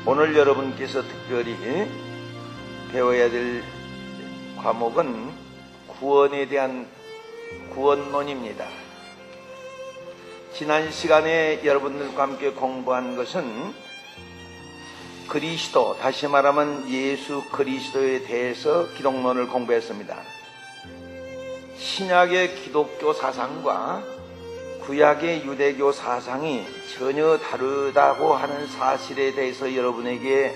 오늘 여러분께서 특별히 배워야 될 과목은 구원에 대한 구원론입니다. 지난 시간에 여러분들과 함께 공부한 것은 그리스도, 다시 말하면 예수 그리스도에 대해서 기독론을 공부했습니다. 신약의 기독교 사상과 구약의 유대교 사상이 전혀 다르다고 하는 사실에 대해서 여러분에게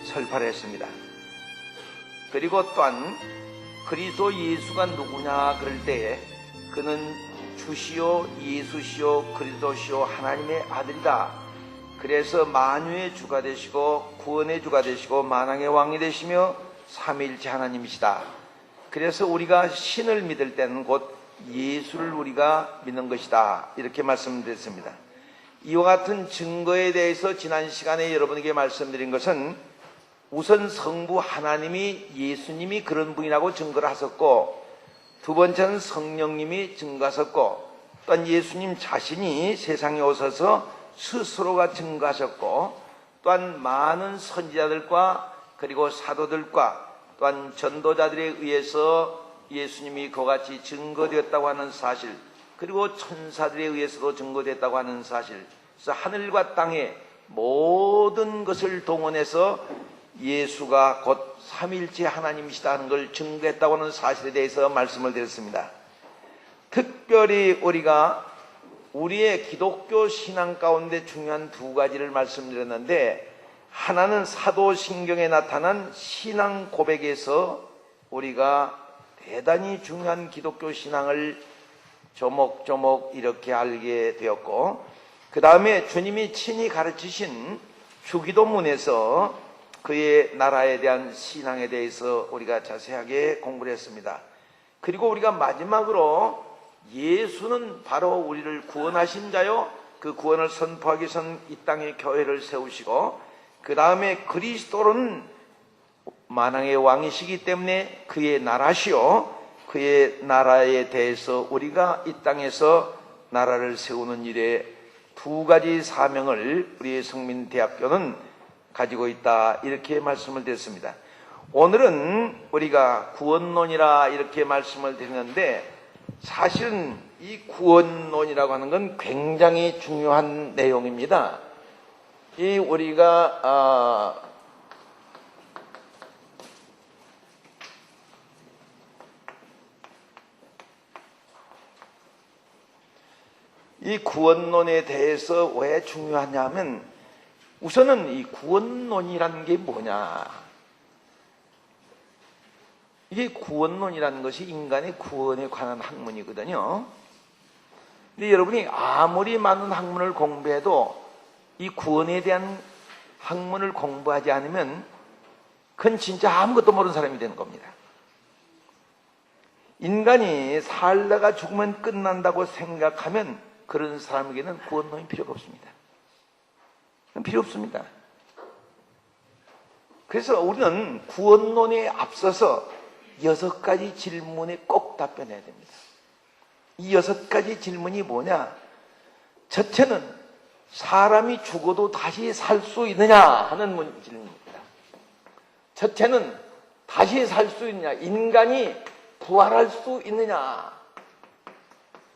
설파를 했습니다. 그리고 또한 그리스도 예수가 누구냐 그럴 때 그는 주시오 예수시오 그리스도시오 하나님의 아들이다. 그래서 만유의 주가 되시고 구원의 주가 되시고 만왕의 왕이 되시며 삼위일체 하나님이시다. 그래서 우리가 신을 믿을 때는 곧 예수를 우리가 믿는 것이다. 이렇게 말씀드렸습니다. 이와 같은 증거에 대해서 지난 시간에 여러분에게 말씀드린 것은 우선 성부 하나님이 예수님이 그런 분이라고 증거를 하셨고, 두 번째는 성령님이 증거하셨고, 또한 예수님 자신이 세상에 오셔서 스스로가 증거하셨고, 또한 많은 선지자들과 그리고 사도들과 또한 전도자들에 의해서 예수님이 그와 같이 증거되었다고 하는 사실, 그리고 천사들에 의해서도 증거됐다고 하는 사실, 그래서 하늘과 땅의 모든 것을 동원해서 예수가 곧 삼위일체 하나님이시다 하는 걸 증거했다고 하는 사실에 대해서 말씀을 드렸습니다. 특별히 우리가 우리의 기독교 신앙 가운데 중요한 두 가지를 말씀드렸는데, 하나는 사도신경에 나타난 신앙 고백에서 우리가 대단히 중요한 기독교 신앙을 조목조목 이렇게 알게 되었고, 그 다음에 주님이 친히 가르치신 주기도문에서 그의 나라에 대한 신앙에 대해서 우리가 자세하게 공부를 했습니다. 그리고 우리가 마지막으로 예수는 바로 우리를 구원하신 자요, 그 구원을 선포하기 위해서는 이 땅에 교회를 세우시고, 그 다음에 그리스도는 만왕의 왕이시기 때문에 그의 나라시요, 그의 나라에 대해서 우리가 이 땅에서 나라를 세우는 일에 두 가지 사명을 우리의 성민대학교는 가지고 있다, 이렇게 말씀을 드렸습니다. 오늘은 우리가 구원론이라 이렇게 말씀을 드리는데, 사실은 이 구원론이라고 하는 건 굉장히 중요한 내용입니다. 이 우리가 이 구원론에 대해서 왜 중요하냐면, 우선은 이 구원론이라는 게 뭐냐, 이게 구원론이라는 것이 인간의 구원에 관한 학문이거든요. 근데 여러분이 아무리 많은 학문을 공부해도 이 구원에 대한 학문을 공부하지 않으면 그건 진짜 아무것도 모르는 사람이 되는 겁니다. 인간이 살다가 죽으면 끝난다고 생각하면 그런 사람에게는 구원론이 필요가 없습니다. 필요 없습니다. 그래서 우리는 구원론에 앞서서 6가지 질문에 꼭 답변해야 됩니다. 이 6가지 질문이 뭐냐? 첫째는 사람이 죽어도 다시 살 수 있느냐 하는 질문입니다. 첫째는 다시 살 수 있느냐, 인간이 부활할 수 있느냐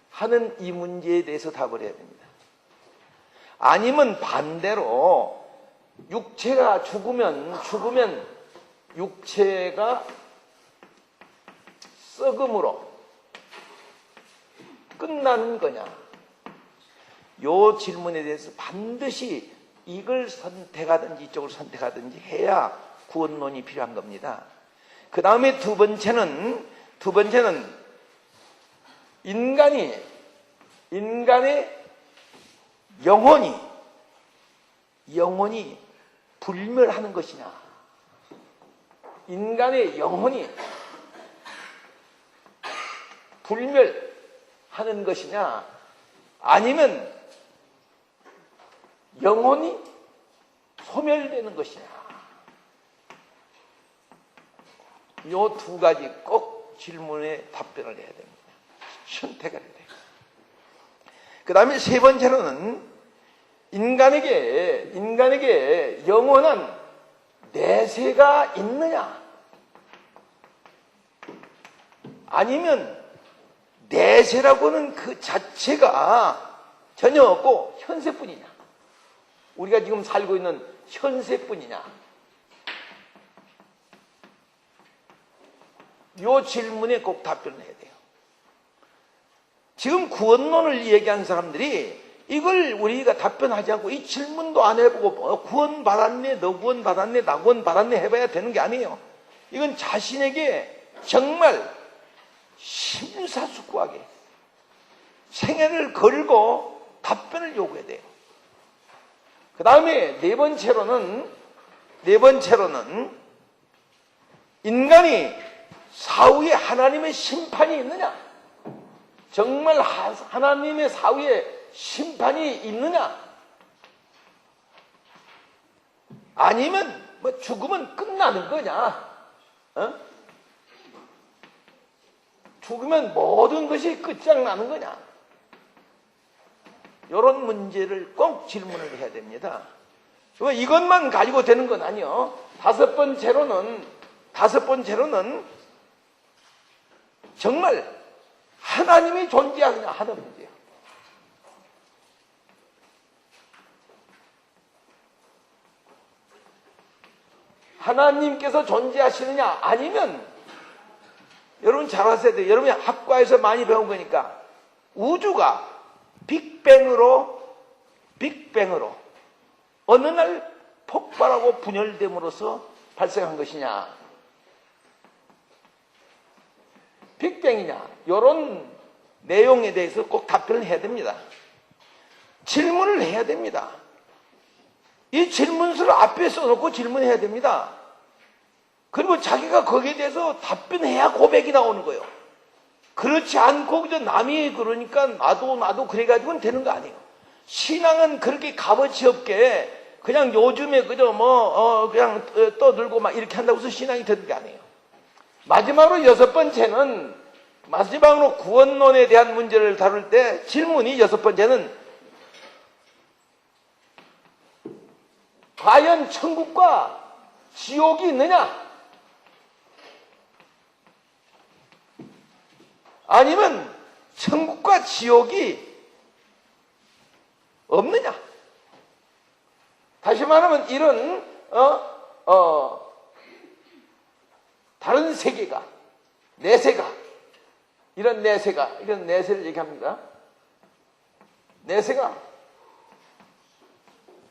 하는 이 문제에 대해서 답을 해야 됩니다. 아니면 반대로 육체가 죽으면 육체가 썩음으로 끝나는 거냐, 이 질문에 대해서 반드시 이걸 선택하든지 이쪽을 선택하든지 해야 구원론이 필요한 겁니다. 그 다음에 두 번째는 인간의 영혼이 불멸하는 것이냐, 인간의 영혼이 불멸하는 것이냐, 아니면 영혼이 소멸되는 것이냐, 이 두 가지 꼭 질문에 답변을 해야 됩니다. 선택을 해야 돼요. 그 다음에 세 번째로는 인간에게 영혼은 내세가 있느냐? 아니면 내세라고는 그 자체가 전혀 없고 현세뿐이냐? 우리가 지금 살고 있는 현세뿐이냐? 이 질문에 꼭 답변을 해야 돼요. 지금 구원론을 얘기한 사람들이 이걸 우리가 답변하지 않고 이 질문도 안 해보고 구원 받았네, 너 구원 받았네, 나 구원 받았네 해봐야 되는 게 아니에요. 이건 자신에게 정말 심사숙고하게 생애를 걸고 답변을 요구해야 돼요. 그 다음에 네 번째로는 인간이 사후에 하나님의 심판이 있느냐? 정말 하나님의 사후에 심판이 있느냐? 아니면 뭐 죽으면 끝나는 거냐? 죽으면 모든 것이 끝장나는 거냐? 이런 문제를 꼭 질문을 해야 됩니다. 이것만 가지고 되는 건 아니요. 다섯 번째로는 정말 하나님이 존재하느냐 하는 문제예요. 하나님께서 존재하시느냐? 아니면 여러분 잘 아셔야 돼요. 여러분이 학과에서 많이 배운 거니까 우주가 빅뱅으로 어느 날 폭발하고 분열됨으로써 발생한 것이냐, 빅뱅이냐, 이런 내용에 대해서 꼭 답변을 해야 됩니다. 질문을 해야 됩니다. 이 질문서를 앞에 써놓고 질문해야 됩니다. 그리고 자기가 거기에 대해서 답변해야 고백이 나오는 거예요. 그렇지 않고 그저 남이 그러니까 나도 그래가지고는 되는 거 아니에요. 신앙은 그렇게 값어치 없게 그냥 요즘에 그저 그냥 떠들고 막 이렇게 한다고 해서 신앙이 되는 게 아니에요. 마지막으로 여섯 번째는 구원론에 대한 문제를 다룰 때 질문이 여섯 번째는 과연 천국과 지옥이 있느냐? 아니면 천국과 지옥이 없느냐? 다시 말하면 이런 다른 세계가, 이런 내세를 얘기합니다. 내세가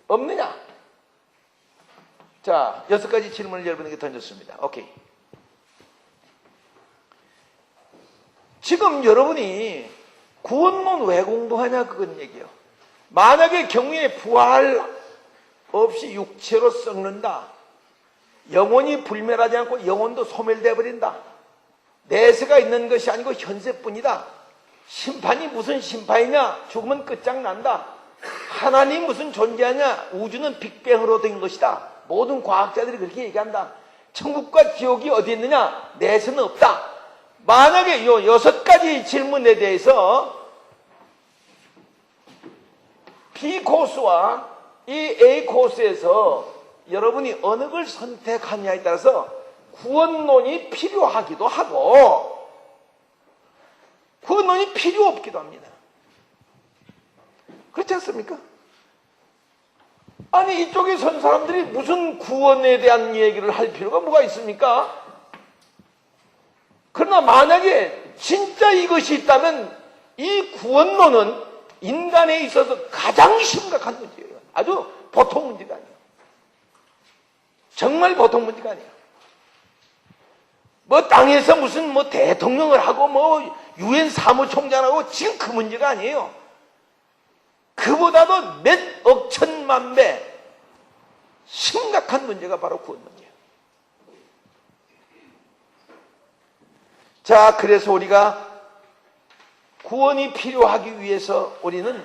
없느냐? 자, 6가지 질문을 여러분에게 던졌습니다. 오케이. 지금 여러분이 구원론 왜 공부하냐 그건 얘기예요. 만약에 경우에 부활 없이 육체로 썩는다. 영혼이 불멸하지 않고 영혼도 소멸되어 버린다. 내세가 있는 것이 아니고 현세뿐이다. 심판이 무슨 심판이냐? 죽으면 끝장난다. 하나님 무슨 존재하냐? 우주는 빅뱅으로 된 것이다. 모든 과학자들이 그렇게 얘기한다. 천국과 지옥이 어디 있느냐? 내세는 없다. 만약에 이 6가지 질문에 대해서 B 코스와 이 A 코스에서 여러분이 어느 걸 선택하느냐에 따라서 구원론이 필요하기도 하고 구원론이 필요 없기도 합니다. 그렇지 않습니까? 아니 이쪽에 선 사람들이 무슨 구원에 대한 얘기를 할 필요가 뭐가 있습니까? 그러나 만약에 진짜 이것이 있다면 이 구원론은 인간에 있어서 가장 심각한 문제예요. 아주 보통 문제가 아니에요. 정말 보통 문제가 아니에요. 땅에서 무슨 대통령을 하고 유엔 사무총장하고 지금 그 문제가 아니에요. 그보다도 몇 억천만 배 심각한 문제가 바로 구원 문제예요. 자, 그래서 우리가 구원이 필요하기 위해서 우리는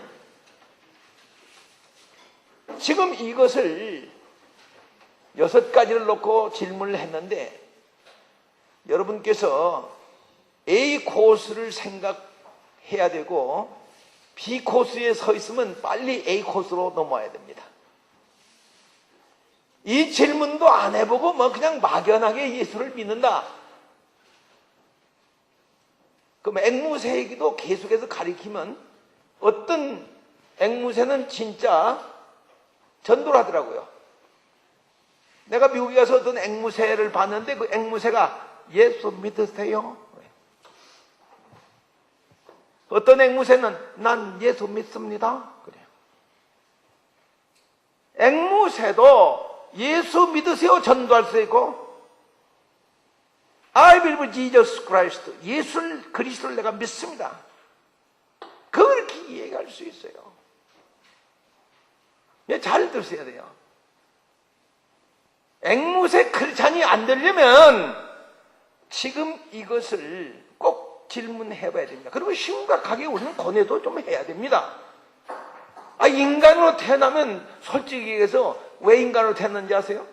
지금 이것을 6가지를 놓고 질문을 했는데 여러분께서 A 코스를 생각해야 되고 B 코스에 서 있으면 빨리 A 코스로 넘어와야 됩니다. 이 질문도 안 해보고 뭐 그냥 막연하게 예수를 믿는다. 그럼 앵무새 얘기도 계속해서 가리키면 어떤 앵무새는 진짜 전도를 하더라고요. 내가 미국에 가서 어떤 앵무새를 봤는데 그 앵무새가 예수 믿으세요? 어떤 앵무새는 난 예수 믿습니다. 그래요. 앵무새도 예수 믿으세요 전도할 수 있고 I believe Jesus Christ 예수 그리스도를 내가 믿습니다. 그렇게 이해할 수 있어요. 잘 들으셔야 돼요. 앵무새 크리스찬이 안 되려면 지금 이것을 꼭 질문해 봐야 됩니다. 그리고 심각하게 우리는 권해도 좀 해야 됩니다. 인간으로 태어나면 솔직히 얘기해서 왜 인간으로 태어났는지 아세요?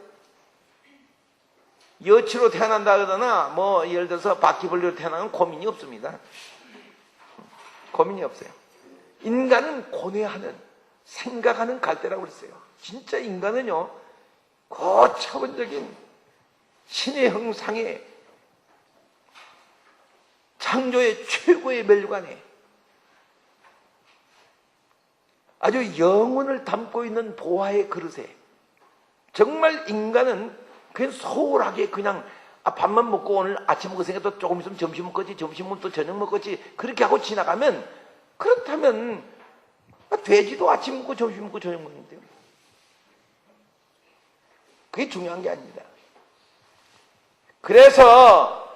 여치로 태어난다 그러나 뭐 예를 들어서 바퀴벌레로 태어나면 고민이 없습니다. 고민이 없어요. 인간은 고뇌하는 생각하는 갈대라고 그랬어요. 진짜 인간은요 고차원적인 신의 형상의 창조의 최고의 멸관에 아주 영혼을 담고 있는 보화의 그릇에 정말 인간은 그냥 소홀하게 그냥 밥만 먹고 오늘 아침 먹을 생각 조금 있으면 점심 먹겠지, 점심 먹으면 또 저녁 먹겠지 그렇게 하고 지나가면 그렇다면 돼지도 아침 먹고 점심 먹고 저녁 먹는데요. 그게 중요한 게 아닙니다. 그래서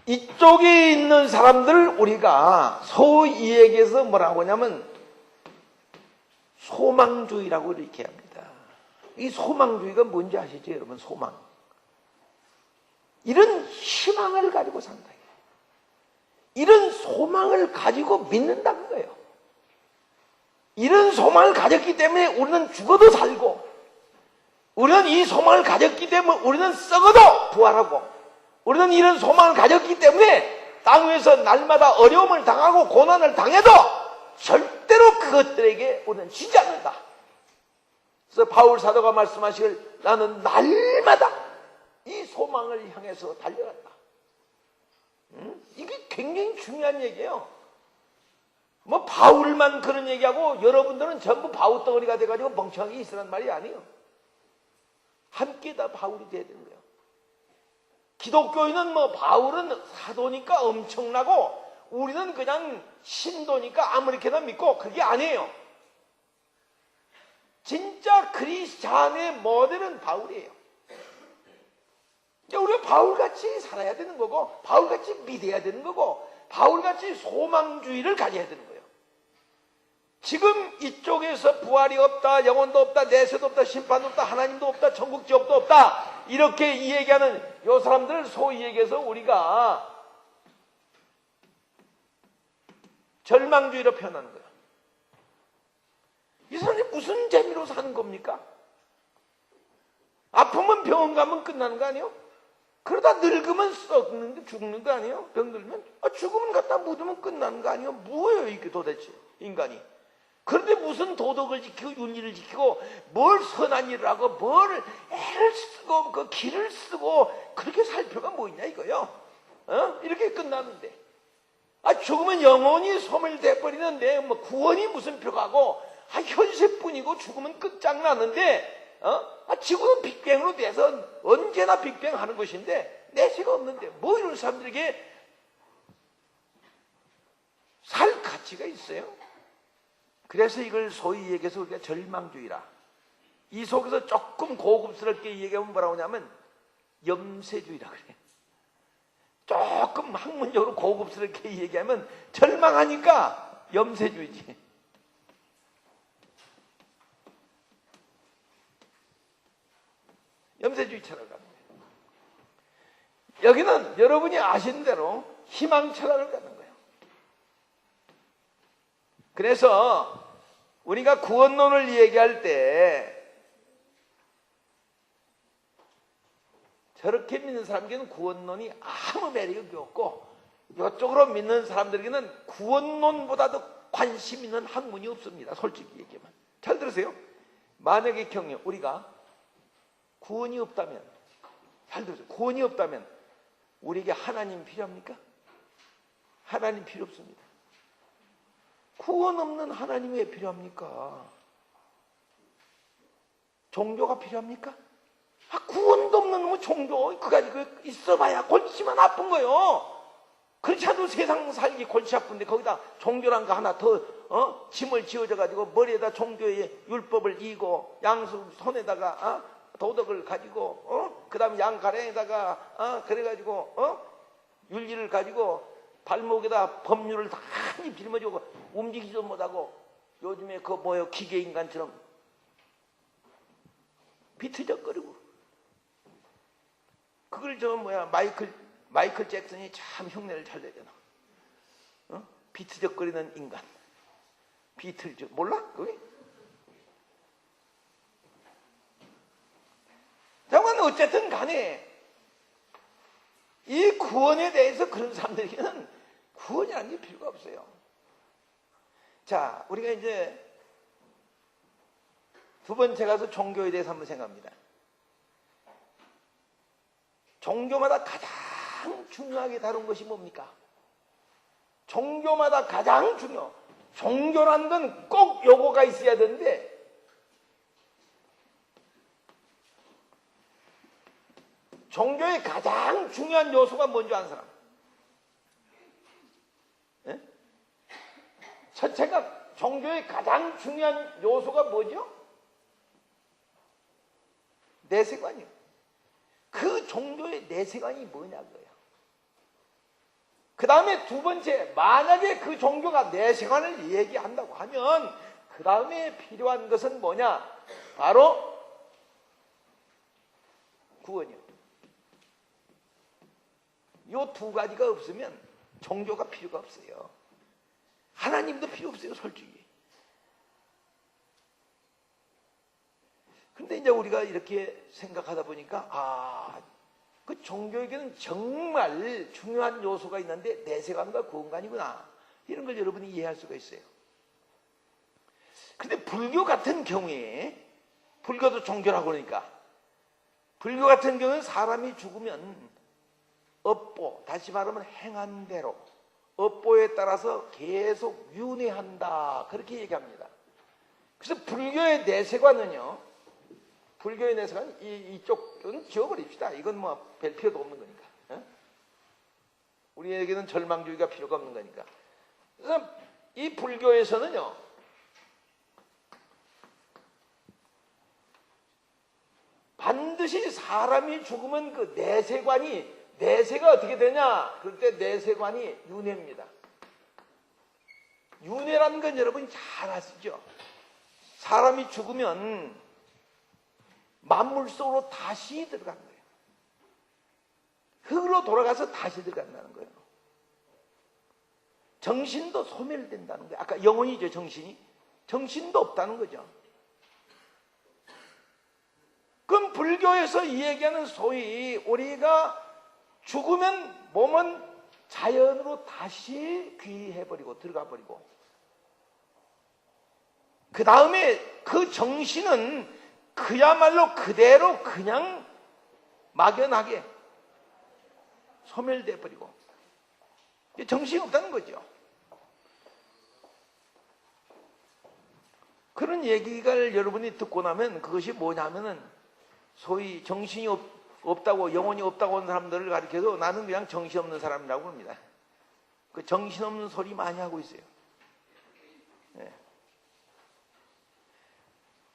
이쪽에 있는 사람들 우리가 소위 얘기해서 뭐라고 하냐면 소망주의라고 이렇게 합니다. 이 소망주의가 뭔지 아시죠 여러분? 소망. 이런 희망을 가지고 산다. 이런 소망을 가지고 믿는다 그거예요. 이런 소망을 가졌기 때문에 우리는 죽어도 살고 우리는 이 소망을 가졌기 때문에 우리는 썩어도 부활하고 우리는 이런 소망을 가졌기 때문에 땅 위에서 날마다 어려움을 당하고 고난을 당해도 절대로 그것들에게 우리는 지지 않는다. 그래서 바울 사도가 말씀하시길 나는 날마다 이 소망을 향해서 달려간다. 이게 굉장히 중요한 얘기예요. 뭐 바울만 그런 얘기하고 여러분들은 전부 바울 덩어리가 돼가지고 멍청하게 있으란 말이 아니에요. 함께 다 바울이 돼야 되는 거예요. 기독교인은 뭐 바울은 사도니까 엄청나고 우리는 그냥 신도니까 아무렇게나 믿고 그게 아니에요. 진짜 크리스찬의 모델은 바울이에요. 우리가 바울같이 살아야 되는 거고 바울같이 믿어야 되는 거고 바울같이 소망주의를 가져야 되는 거예요. 지금 이쪽에서 부활이 없다, 영혼도 없다, 내세도 없다, 심판도 없다, 하나님도 없다, 천국 지옥도 없다 이렇게 이 얘기하는 이 사람들을 소위 얘기해서 우리가 절망주의로 표현하는 거예요. 이 사람이 무슨 재미로 사는 겁니까? 아프면 병원 가면 끝나는 거 아니에요? 그러다 늙으면 썩는데 죽는 거 아니에요? 병들면 죽으면 갖다 묻으면 끝나는 거 아니에요? 뭐예요 이게 도대체 인간이? 그런데 무슨 도덕을 지키고 윤리를 지키고 뭘 선한 일을 하고 뭘 애를 쓰고 그 기를 쓰고 그렇게 살 필요가 뭐 있냐 이거요? 이렇게 끝나는데 죽으면 영원히 소멸돼 버리는데 뭐 구원이 무슨 필요하고 현세뿐이고 죽으면 끝장나는데 지구는 빅뱅으로 돼서 언제나 빅뱅 하는 것인데 내세가 없는데 뭐 이런 사람들에게 살 가치가 있어요? 그래서 이걸 소위 얘기해서 우리가 절망주의라. 이 속에서 조금 고급스럽게 얘기하면 뭐라고 하냐면 염세주의라 그래. 조금 학문적으로 고급스럽게 얘기하면 절망하니까 염세주의지. 염세주의 철학을 갖는 거예요. 여기는 여러분이 아시는 대로 희망 철학을 갖는 거예요. 그래서 우리가 구원론을 얘기할 때 저렇게 믿는 사람에게는 구원론이 아무 매력이 없고 이쪽으로 믿는 사람들에게는 구원론보다도 관심 있는 학문이 없습니다. 솔직히 얘기하면. 잘 들으세요. 만약의 경우 우리가 구원이 없다면, 잘 들으세요. 구원이 없다면 우리에게 하나님 필요합니까? 하나님 필요 없습니다. 구원 없는 하나님이 왜 필요합니까? 종교가 필요합니까? 구원도 없는 놈의 종교, 그가지고 있어봐야 골치만 아픈 거요. 그렇지 않아도 세상 살기 골치 아픈데 거기다 종교란 거 하나 더 짐을 지어져가지고 머리에다 종교의 율법을 이고 양수 손에다가 도덕을 가지고 그 다음에 양가랭에다가 그래가지고 윤리를 가지고 발목에다 법률을 다 짊어지고 움직이지도 못하고 요즘에 그 뭐예요, 기계인간처럼 비트적거리고, 그걸 마이클 잭슨이 참 흉내를 잘 내잖아. 비트적거리는 인간. 비틀즈 몰라? 그게? 정말 어쨌든 간에 이 구원에 대해서 그런 사람들에게는 구원이라는 게 필요가 없어요. 자, 우리가 이제 두 번째 가서 종교에 대해서 한번 생각합니다. 종교마다 가장 중요하게 다룬 것이 뭡니까? 종교마다 가장 종교라는 건 꼭 요거가 있어야 되는데, 종교의 가장 중요한 요소가 뭔지 아는 사람? 예? 첫째가 종교의 가장 중요한 요소가 뭐죠? 내세관이요. 그 종교의 내세관이 뭐냐고요. 그 다음에 두 번째, 만약에 그 종교가 내세관을 얘기한다고 하면 그 다음에 필요한 것은 뭐냐? 바로 구원이요. 요 두 가지가 없으면 종교가 필요가 없어요. 하나님도 필요 없어요, 솔직히. 근데 이제 우리가 이렇게 생각하다 보니까 그 종교에게는 정말 중요한 요소가 있는데 내세관과 구원관이구나, 이런 걸 여러분이 이해할 수가 있어요. 근데 불교 같은 경우에, 불교도 종교라고 그러니까, 불교 같은 경우는 사람이 죽으면 업보, 다시 말하면 행한 대로 업보에 따라서 계속 윤회한다, 그렇게 얘기합니다. 그래서 불교의 내세관은요, 불교의 내세관, 이쪽은 지워버립시다. 이건 뭐 별 필요도 없는 거니까. 우리에게는 절망주의가 필요가 없는 거니까. 그래서 이 불교에서는요, 반드시 사람이 죽으면 그 내세가 어떻게 되냐? 그럴 때 내세관이 윤회입니다. 윤회라는 건 여러분이 잘 아시죠? 사람이 죽으면 만물 속으로 다시 들어가는 거예요. 흙으로 돌아가서 다시 들어간다는 거예요. 정신도 소멸된다는 거예요. 아까 영혼이죠, 정신이. 정신도 없다는 거죠. 그럼 불교에서 이 얘기하는 소위 우리가 죽으면 몸은 자연으로 다시 귀해버리고 들어가버리고, 그 다음에 그 정신은 그야말로 그대로 그냥 막연하게 소멸돼 버리고 정신이 없다는 거죠. 그런 얘기를 여러분이 듣고 나면 그것이 뭐냐면은 소위 정신이 없다고, 영혼이 없다고 하는 사람들을 가리켜서 나는 그냥 정신없는 사람이라고 합니다. 그 정신없는 소리 많이 하고 있어요. 네.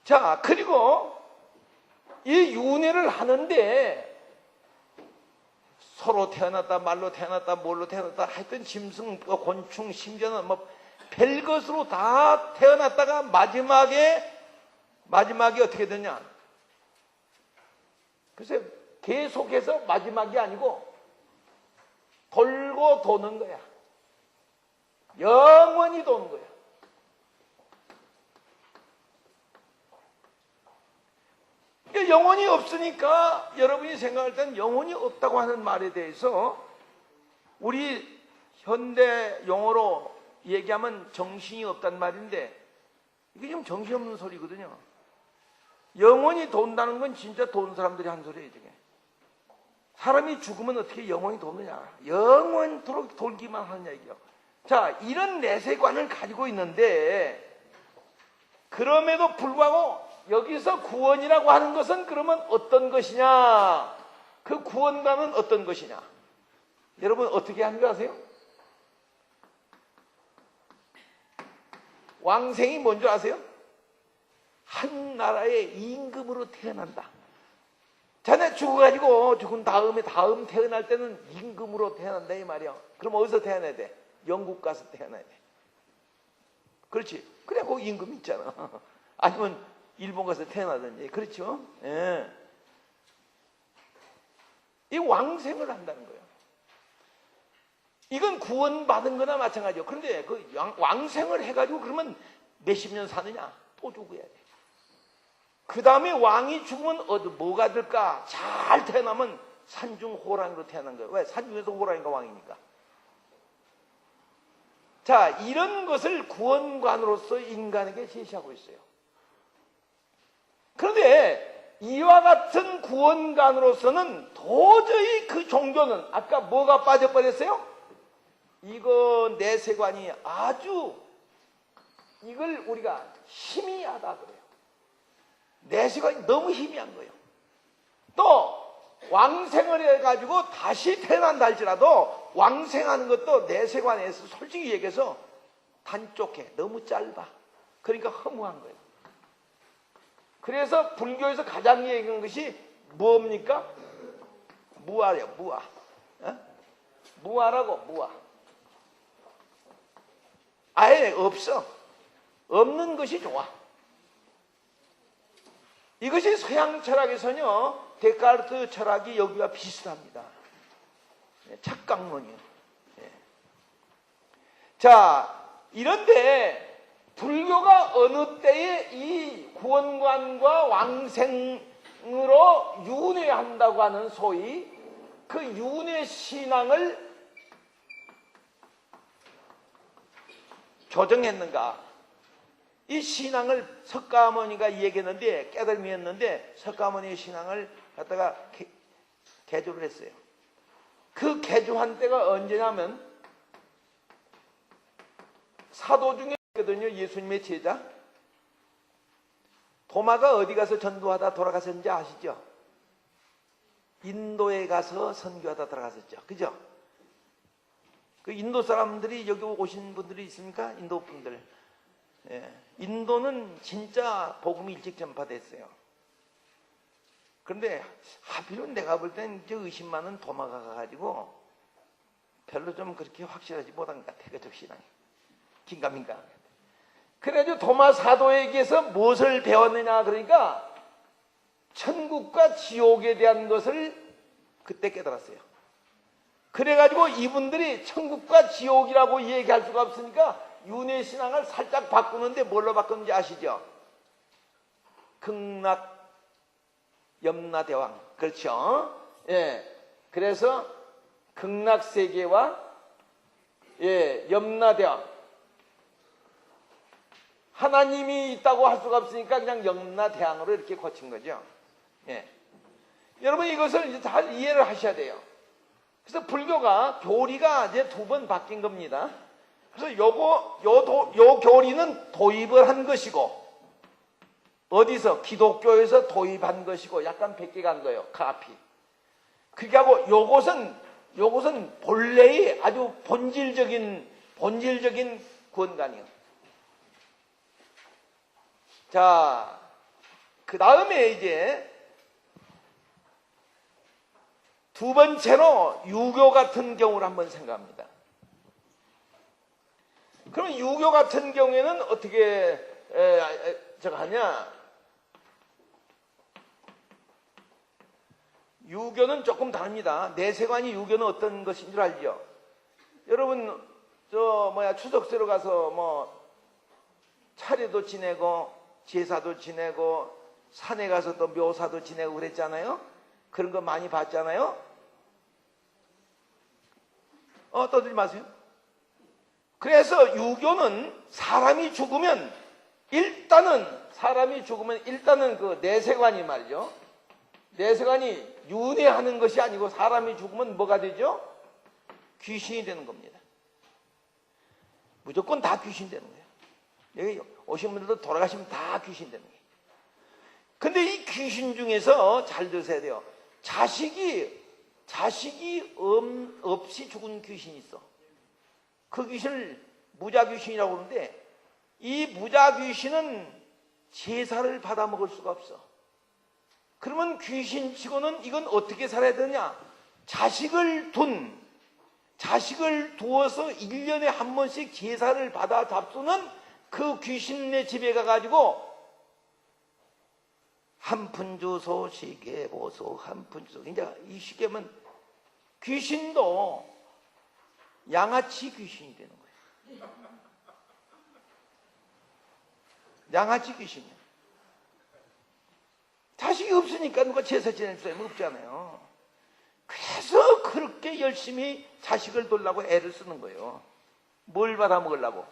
자, 그리고 이 윤회를 하는데 소로 태어났다, 말로 태어났다, 뭘로 태어났다, 하여튼 짐승, 곤충, 심지어는 뭐 별것으로 다 태어났다가 마지막에 어떻게 되냐? 글쎄, 계속해서 마지막이 아니고 돌고 도는 거야. 영원히 도는 거야. 영혼이 없으니까 여러분이 생각할 땐 영혼이 없다고 하는 말에 대해서 우리 현대 용어로 얘기하면 정신이 없단 말인데 이게 좀 정신없는 소리거든요. 영원히 돈다는 건 진짜 돈 사람들이 한 소리예요. 저게. 사람이 죽으면 어떻게 영원히 도느냐. 영원토록 돌기만 하느냐 이게요. 자, 이런 내세관을 가지고 있는데 그럼에도 불구하고 여기서 구원이라고 하는 것은 그러면 어떤 것이냐? 그 구원과는 어떤 것이냐? 여러분 어떻게 하는 거 아세요? 왕생이 뭔지 아세요? 한 나라의 임금으로 태어난다. 자네 죽어가지고 죽은 다음에 다음 태어날 때는 임금으로 태어난다 이 말이야. 그럼 어디서 태어나야 돼? 영국 가서 태어나야 돼. 그렇지. 그래 거기 임금 있잖아. 아니면 일본 가서 태어나든지. 그렇죠. 예. 이 왕생을 한다는 거예요. 이건 구원받은 거나 마찬가지요. 그런데 그 왕생을 해가지고 그러면 몇십 년 사느냐? 또 죽어야 돼. 그 다음에 왕이 죽으면 뭐가 될까? 잘 태어나면 산중 호랑이로 태어난 거예요. 왜? 산중에서 호랑이가 왕이니까. 자, 이런 것을 구원관으로서 인간에게 제시하고 있어요. 그런데 이와 같은 구원관으로서는 도저히 그 종교는 아까 뭐가 빠져버렸어요? 이거 내세관이 아주 이걸 우리가 희미하다 그래요. 내세관이 너무 희미한 거예요. 또 왕생을 해가지고 다시 태어난다 할지라도 왕생하는 것도 내세관에서 솔직히 얘기해서 단쪽해. 너무 짧아. 그러니까 허무한 거예요. 그래서 불교에서 가장 얘기하는 것이 뭡니까? 무아예요. 무아. 어? 무아라고 무아. 아예 없어. 없는 것이 좋아. 이것이 서양 철학에서는요. 데카르트 철학이 여기와 비슷합니다. 착각론이요. 자, 이런데 불교가 어느 때에 이 구원관과 왕생으로 윤회한다고 하는 소위 그 윤회 신앙을 조정했는가? 이 신앙을 석가모니가 얘기했는데 깨달음이었는데 석가모니의 신앙을 갖다가 개조를 했어요. 그 개조한 때가 언제냐면 사도 중에 있거든요. 예수님의 제자 도마가 어디 가서 전도하다 돌아갔었는지 아시죠? 인도에 가서 선교하다 돌아갔었죠. 그죠? 그 인도 사람들이 여기 오신 분들이 있습니까? 인도 분들. 예. 인도는 진짜 복음이 일찍 전파됐어요. 그런데 하필은 내가 볼 땐 의심 많은 도마가 가가지고 별로 좀 그렇게 확실하지 못한 것 같아. 그쪽 신앙이. 긴가민가. 그래가지고 도마 사도에게서 무엇을 배웠느냐 그러니까 천국과 지옥에 대한 것을 그때 깨달았어요. 그래가지고 이분들이 천국과 지옥이라고 얘기할 수가 없으니까 윤회 신앙을 살짝 바꾸는데 뭘로 바꾸는지 아시죠? 극락 염라대왕. 그렇죠? 예. 그래서 극락 세계와 염라대왕. 하나님이 있다고 할 수가 없으니까 그냥 염라대왕으로 이렇게 고친 거죠. 예. 여러분 이것을 이제 잘 이해를 하셔야 돼요. 그래서 불교가 교리가 이제 2번 바뀐 겁니다. 그래서 요 교리는 도입을 한 것이고, 어디서? 기독교에서 도입한 것이고, 약간 베껴간 거예요. 카피. 그렇게 하고, 요것은 본래의 아주 본질적인 구원관이에요. 자, 그 다음에 이제, 2번째로 유교 같은 경우를 한번 생각합니다. 그럼 유교 같은 경우에는 어떻게 하냐? 유교는 조금 다릅니다. 내세관이 유교는 어떤 것인 줄 알죠? 여러분 추석새로 가서 차례도 지내고 제사도 지내고 산에 가서 또 묘사도 지내고 그랬잖아요. 그런 거 많이 봤잖아요. 떠들지 마세요. 그래서 유교는 사람이 죽으면 일단은 사람이 죽으면 일단은 그 내세관이 말이죠. 내세관이 윤회하는 것이 아니고 사람이 죽으면 뭐가 되죠? 귀신이 되는 겁니다. 무조건 다 귀신 되는 거예요. 여기 오신 분들도 돌아가시면 다 귀신 되는 거예요. 근데 이 귀신 중에서 잘 들으셔야 돼요. 자식이 없이 죽은 귀신이 있어. 그 귀신을 무자귀신이라고 그러는데, 이 무자귀신은 제사를 받아 먹을 수가 없어. 그러면 귀신치고는 이건 어떻게 살아야 되냐? 자식을 두어서 1년에 한 번씩 제사를 받아 잡수는 그 귀신네 집에 가가지고 한 푼 주소 시계 보소 한 푼 주소. 이제 이 시계면 귀신도 양아치 귀신이 되는 거예요. 양아치 귀신이야. 자식이 없으니까 누가 제사 지낼 사람이 없잖아요. 그래서 그렇게 열심히 자식을 돌라고 애를 쓰는 거예요. 뭘 받아 먹으려고?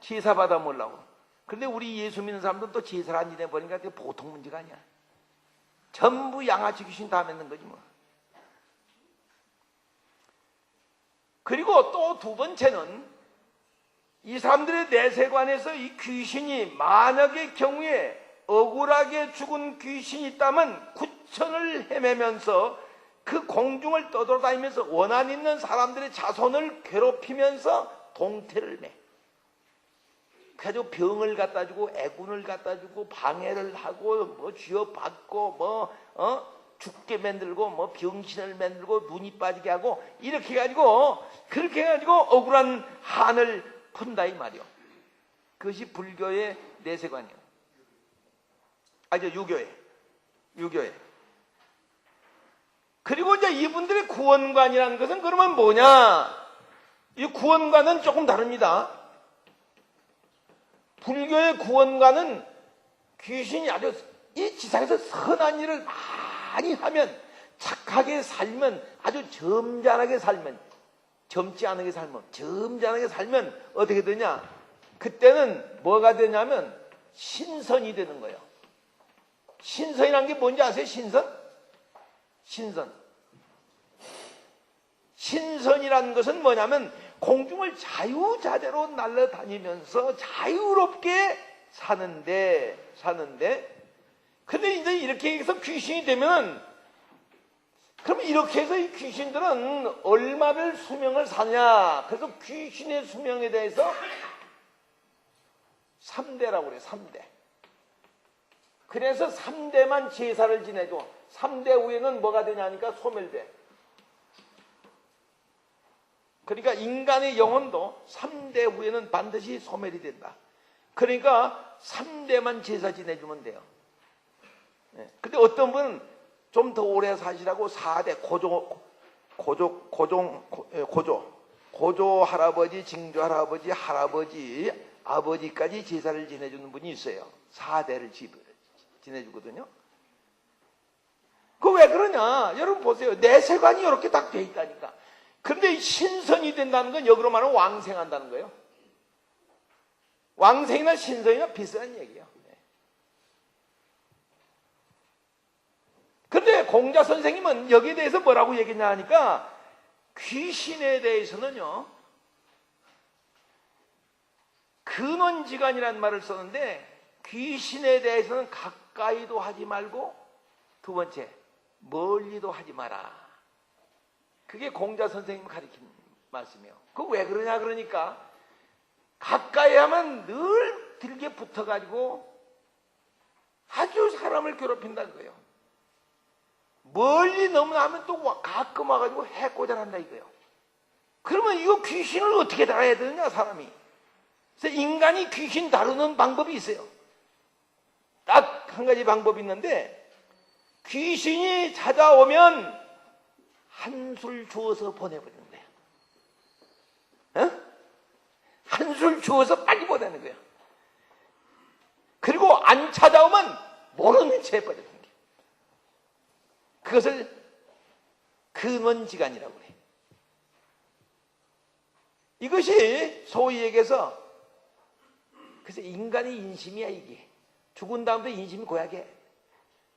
제사 받아 먹으려고. 그런데 우리 예수 믿는 사람들은 또 제사를 안 지내버리니까 그게 보통 문제가 아니야. 전부 양아치 귀신 다 맺는 거지 뭐. 그리고 또 두 번째는 이 사람들의 내세관에서 이 귀신이 만약의 경우에 억울하게 죽은 귀신이 있다면 구천을 헤매면서 그 공중을 떠돌아다니면서 원한 있는 사람들의 자손을 괴롭히면서 동태를 내. 그래가지고 병을 갖다 주고 애군을 갖다 주고 방해를 하고 뭐 쥐어받고 죽게 만들고 병신을 만들고 눈이 빠지게 하고 이렇게 해가지고 그렇게 해가지고 억울한 한을 푼다 이 말이요. 그것이 불교의 내세관이요. 유교의. 그리고 이제 이분들의 구원관이라는 것은 그러면 뭐냐? 이 구원관은 조금 다릅니다. 불교의 구원관은 귀신이 아주 이 지상에서 선한 일을 많이 하면, 착하게 살면, 아주 점잖게 살면, 젊지 않게 살면, 점잖게 살면 어떻게 되냐? 그때는 뭐가 되냐면 신선이 되는 거예요. 신선이라는 게 뭔지 아세요? 신선이라는 것은 뭐냐면 공중을 자유자재로 날아다니면서 자유롭게 사는데 근데 이제 이렇게 해서 귀신이 되면, 그럼 이렇게 해서 이 귀신들은 얼마를 수명을 사냐? 그래서 귀신의 수명에 대해서 3대라고 그래요. 3대. 그래서 3대만 제사를 지내줘. 3대 후에는 뭐가 되냐니까 소멸돼. 그러니까 인간의 영혼도 3대 후에는 반드시 소멸이 된다. 그러니까 3대만 제사 지내주면 돼요. 근데 어떤 분은 좀 더 오래 사시라고 4대 고조 할아버지, 증조 할아버지, 할아버지, 아버지까지 제사를 지내주는 분이 있어요. 4대를 지내주거든요. 그거 왜 그러냐? 여러분 보세요. 내세관이 이렇게 딱 돼 있다니까. 그런데 신선이 된다는 건 역으로 말하면 왕생한다는 거예요. 왕생이나 신선이나 비슷한 얘기예요. 그런데 공자 선생님은 여기에 대해서 뭐라고 얘기했냐 하니까, 귀신에 대해서는요, 근원지간이라는 말을 썼는데, 귀신에 대해서는 가까이도 하지 말고, 두 번째, 멀리도 하지 마라. 그게 공자 선생님 가르친 말씀이에요. 그거 왜 그러냐 그러니까, 가까이 하면 늘 들게 붙어가지고 아주 사람을 괴롭힌다는 거예요. 멀리 넘어가면 또 가끔 와가지고 해코자한다 이거예요. 그러면 이거 귀신을 어떻게 다뤄야 되느냐 사람이. 그래서 인간이 귀신 다루는 방법이 있어요. 딱 한 가지 방법이 있는데, 귀신이 찾아오면 한술 주어서 보내버리는 거예요. 한술 주어서 빨리 보내는 거예요. 그리고 안 찾아오면 모르는 채 해버리는 거예요. 그것을 근원지간이라고 해요. 이것이 소위 얘기해서, 그래서 인간의 인심이야 이게. 죽은 다음도 인심이 고약해.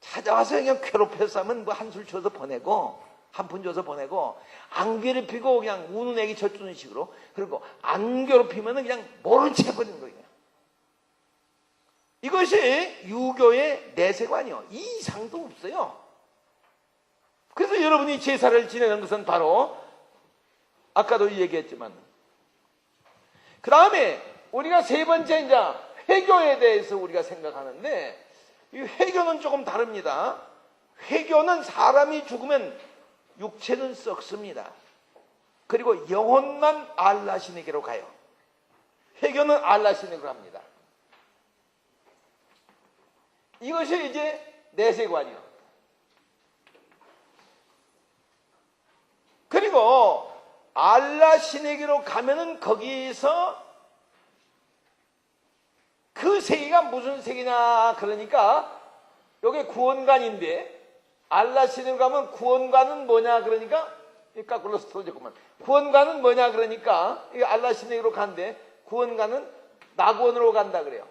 찾아와서 그냥 괴롭혀서 하면 뭐 한술 줘서 보내고, 한 푼 줘서 보내고, 안 괴롭히고 그냥 우는 애기 젖주는 식으로, 그리고 안 괴롭히면은 그냥 모른 채 해버리는 거예요. 이것이 유교의 내세관이요. 이 이상도 없어요. 그래서 여러분이 제사를 지내는 것은 바로 아까도 얘기했지만, 그 다음에 우리가 세 번째 이제 회교에 대해서 우리가 생각하는데, 이 회교는 조금 다릅니다. 회교는 사람이 죽으면 육체는 썩습니다. 그리고 영혼만 알라신에게로 가요. 회교는 알라신에게로 갑니다. 이것이 이제 내세관이요. 그리고 알라신에게로 가면은 거기서 그 세계가 무슨 세계냐 그러니까 여기 구원관인데, 알라신으로 가면 구원관은 뭐냐 그러니까, 거꾸로 떨어졌구만. 구원관은 뭐냐 그러니까 이 알라신에게로 간대. 구원관은 낙원으로 간다 그래요.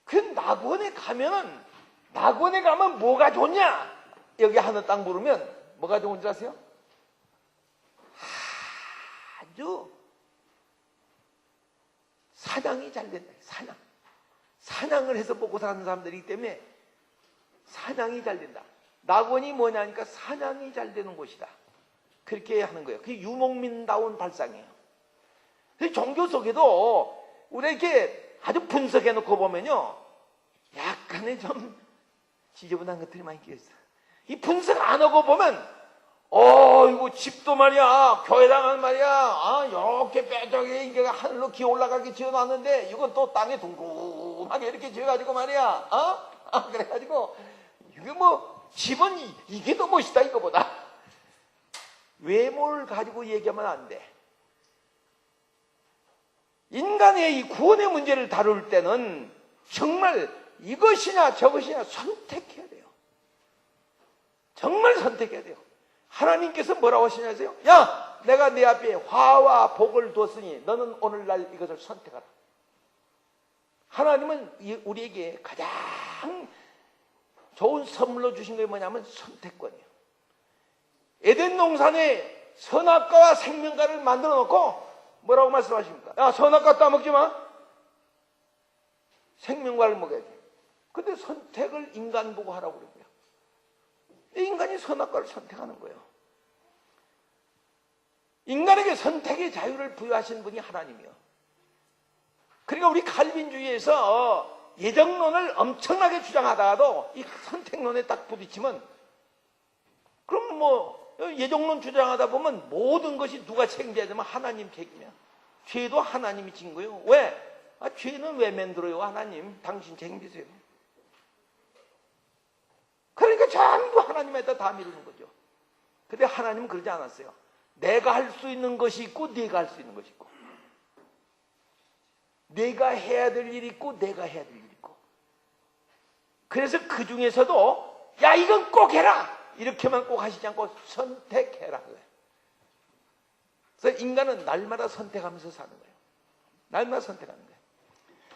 그 낙원에 가면 뭐가 좋냐? 여기 하늘 땅 물으면 뭐가 좋은 줄 아세요? 아주 사냥이 잘 된다. 사냥을 해서 먹고 사는 사람들이기 때문에 사냥이 잘 된다. 낙원이 뭐냐니까 사냥이 잘 되는 곳이다. 그렇게 하는 거예요. 그게 유목민다운 발상이에요. 종교 속에도 우리가 이렇게 아주 분석해 놓고 보면요, 약간의 좀 지저분한 것들이 많이 끼어있어. 이 분석 안 하고 보면, 이거 집도 말이야, 교회당은 말이야, 이렇게 빼쪽에 이게 하늘로 기어 올라가게 지어놨는데, 이건 또 땅에 둥그하게 이렇게 지어가지고 말이야, 그래가지고, 이게 뭐, 집은 이게 더 멋있다, 이거보다. 외모를 가지고 얘기하면 안 돼. 인간의 이 구원의 문제를 다룰 때는 정말 이것이냐 저것이냐 선택해야 돼요. 정말 선택해야 돼요. 하나님께서 뭐라고 하시냐세요? 야, 내가 네 앞에 화와 복을 뒀으니 너는 오늘날 이것을 선택하라. 하나님은 우리에게 가장 좋은 선물로 주신 게 뭐냐면 선택권이에요. 에덴 동산에 선악과와 생명과를 만들어 놓고 뭐라고 말씀하십니까? 야, 선악과 따먹지 마. 생명과를 먹어야 돼. 근데 선택을 인간 보고 하라고 그러고요. 인간이 선악과를 선택하는 거예요. 인간에게 선택의 자유를 부여하신 분이 하나님이요. 그러니까 우리 칼빈주의에서 예정론을 엄청나게 주장하다가도 이 선택론에 딱 부딪히면, 그럼 뭐 예정론 주장하다 보면 모든 것이 누가 책임져야 되면 하나님 책임이야. 죄도 하나님이 진 거예요. 왜? 죄는 왜 만들어요? 하나님, 당신 책임지세요. 그러니까 전부 하나님에다 다 미루는 거죠. 근데 하나님은 그러지 않았어요. 내가 할 수 있는 것이 있고 네가 할 수 있는 것이 있고, 내가 해야 될 일이 있고 내가 해야 될 일이 있고, 그래서 그 중에서도 야, 이건 꼭 해라 이렇게만 꼭 하시지 않고 선택해라. 그래서 인간은 날마다 선택하면서 사는 거예요. 날마다 선택하는 거예요.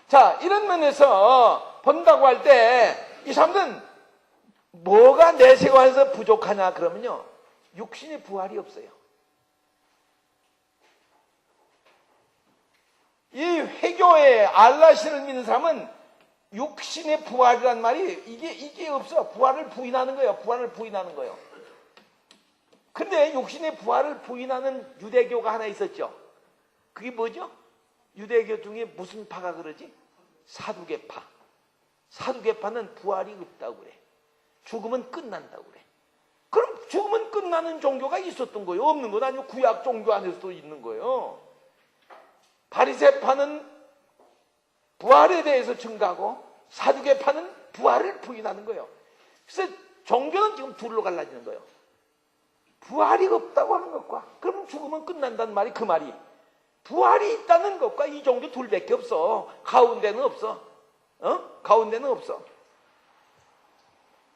자, 이런 면에서 본다고 할 때 이 사람들은 뭐가 내세관에서 부족하냐 그러면요, 육신의 부활이 없어요. 이 회교에 알라신을 믿는 사람은 육신의 부활이란 말이 이게 없어. 부활을 부인하는 거예요. 부활을 부인하는 거예요. 근데 육신의 부활을 부인하는 유대교가 하나 있었죠. 그게 뭐죠? 유대교 중에 무슨 파가 그러지? 사두개파. 사두개파는 부활이 없다고 그래. 죽으면 끝난다고 그래. 그럼 죽으면 끝나는 종교가 있었던 거예요? 없는 건 아니고 구약 종교 안에서도 있는 거예요. 바리새파는 부활에 대해서 증거하고 사두개파는 부활을 부인하는 거예요. 그래서 종교는 지금 둘로 갈라지는 거예요. 부활이 없다고 하는 것과 그럼 죽으면 끝난다는 말이 그 말이, 부활이 있다는 것과 이 종교 둘밖에 없어. 가운데는 없어. 가운데는 없어.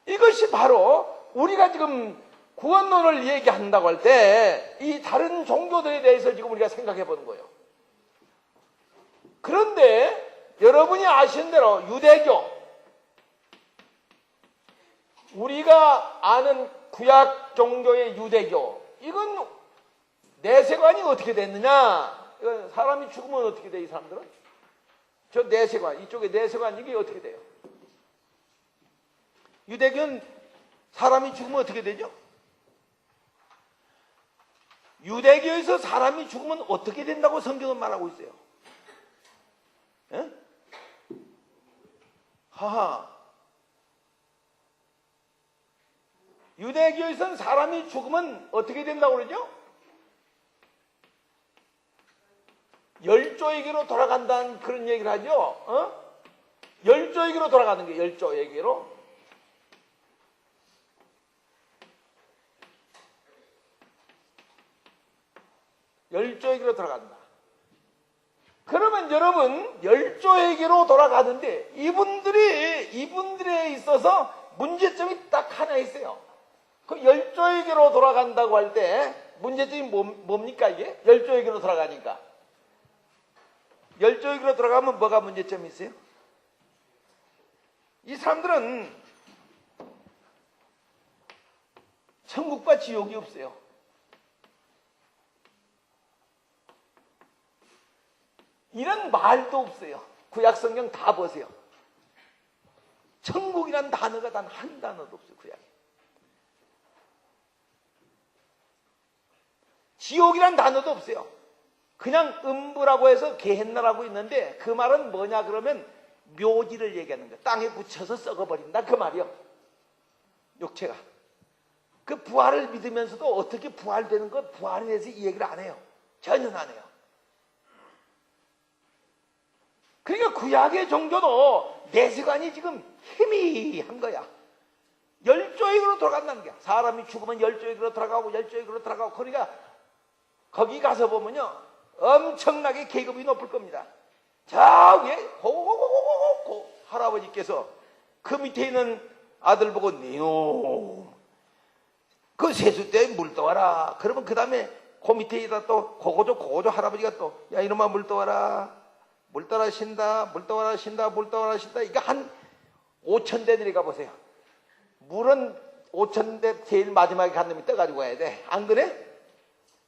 이것이 바로 우리가 지금 구원론을 얘기한다고 할 때 이 다른 종교들에 대해서 지금 우리가 생각해 보는 거예요. 그런데 여러분이 아시는 대로 유대교, 우리가 아는 구약 종교의 유대교, 이건 내세관이 어떻게 됐느냐? 이건 사람이 죽으면 어떻게 돼, 이 사람들은? 저 내세관, 이쪽에 내세관, 이게 어떻게 돼요? 유대교는 사람이 죽으면 어떻게 되죠? 유대교에서 사람이 죽으면 어떻게 된다고 성경은 말하고 있어요. 예? 하하. 유대교에서는 사람이 죽으면 어떻게 된다고 그러죠? 열조에게로 돌아간다는 그런 얘기를 하죠. 열조에게로 돌아가는 게 열조에게로. 열조에게로 돌아간다. 그러면 여러분, 열조에게로 돌아가는데 이분들에 있어서 문제점이 딱 하나 있어요. 그 열조에게로 돌아간다고 할 때 문제점이 뭡니까 이게? 열조에게로 돌아가니까. 열조에게로 돌아가면 뭐가 문제점이 있어요? 이 사람들은 천국과 지옥이 없어요. 이런 말도 없어요. 구약성경 다 보세요. 천국이란 단어가 단 한 단어도 없어요. 구약에. 지옥이란 단어도 없어요. 그냥 음부라고 해서 게헨나라고 있는데 그 말은 뭐냐 그러면 묘지를 얘기하는 거예요. 땅에 묻혀서 썩어버린다 그 말이요. 육체가. 그 부활을 믿으면서도 어떻게 부활되는 것, 부활에 대해서 이 얘기를 안 해요. 전혀 안 해요. 그러니까 구약의 종교도 내세관이 지금 희미한 거야. 열조에게로 돌아간다는 거야. 사람이 죽으면 열조에게로 돌아가고 열조에게로 돌아가고. 그러니까 거기 가서 보면요 엄청나게 계급이 높을 겁니다. 저 위에 고고고고고고 할아버지께서 그 밑에 있는 아들 보고 니놈 그 세숫대에 물 떠와라. 그러면 그 다음에 그 밑에다 또 고고조 할아버지가 또 야 이놈아 물 떠와라. 물 떠라 신다. 물 떠와라 신다. 물 떠와라 신다. 이거 한 5,000대 내려가 보세요. 물은 5,000대 제일 마지막에 간 놈이 떠가지고 가야 돼. 안 그래?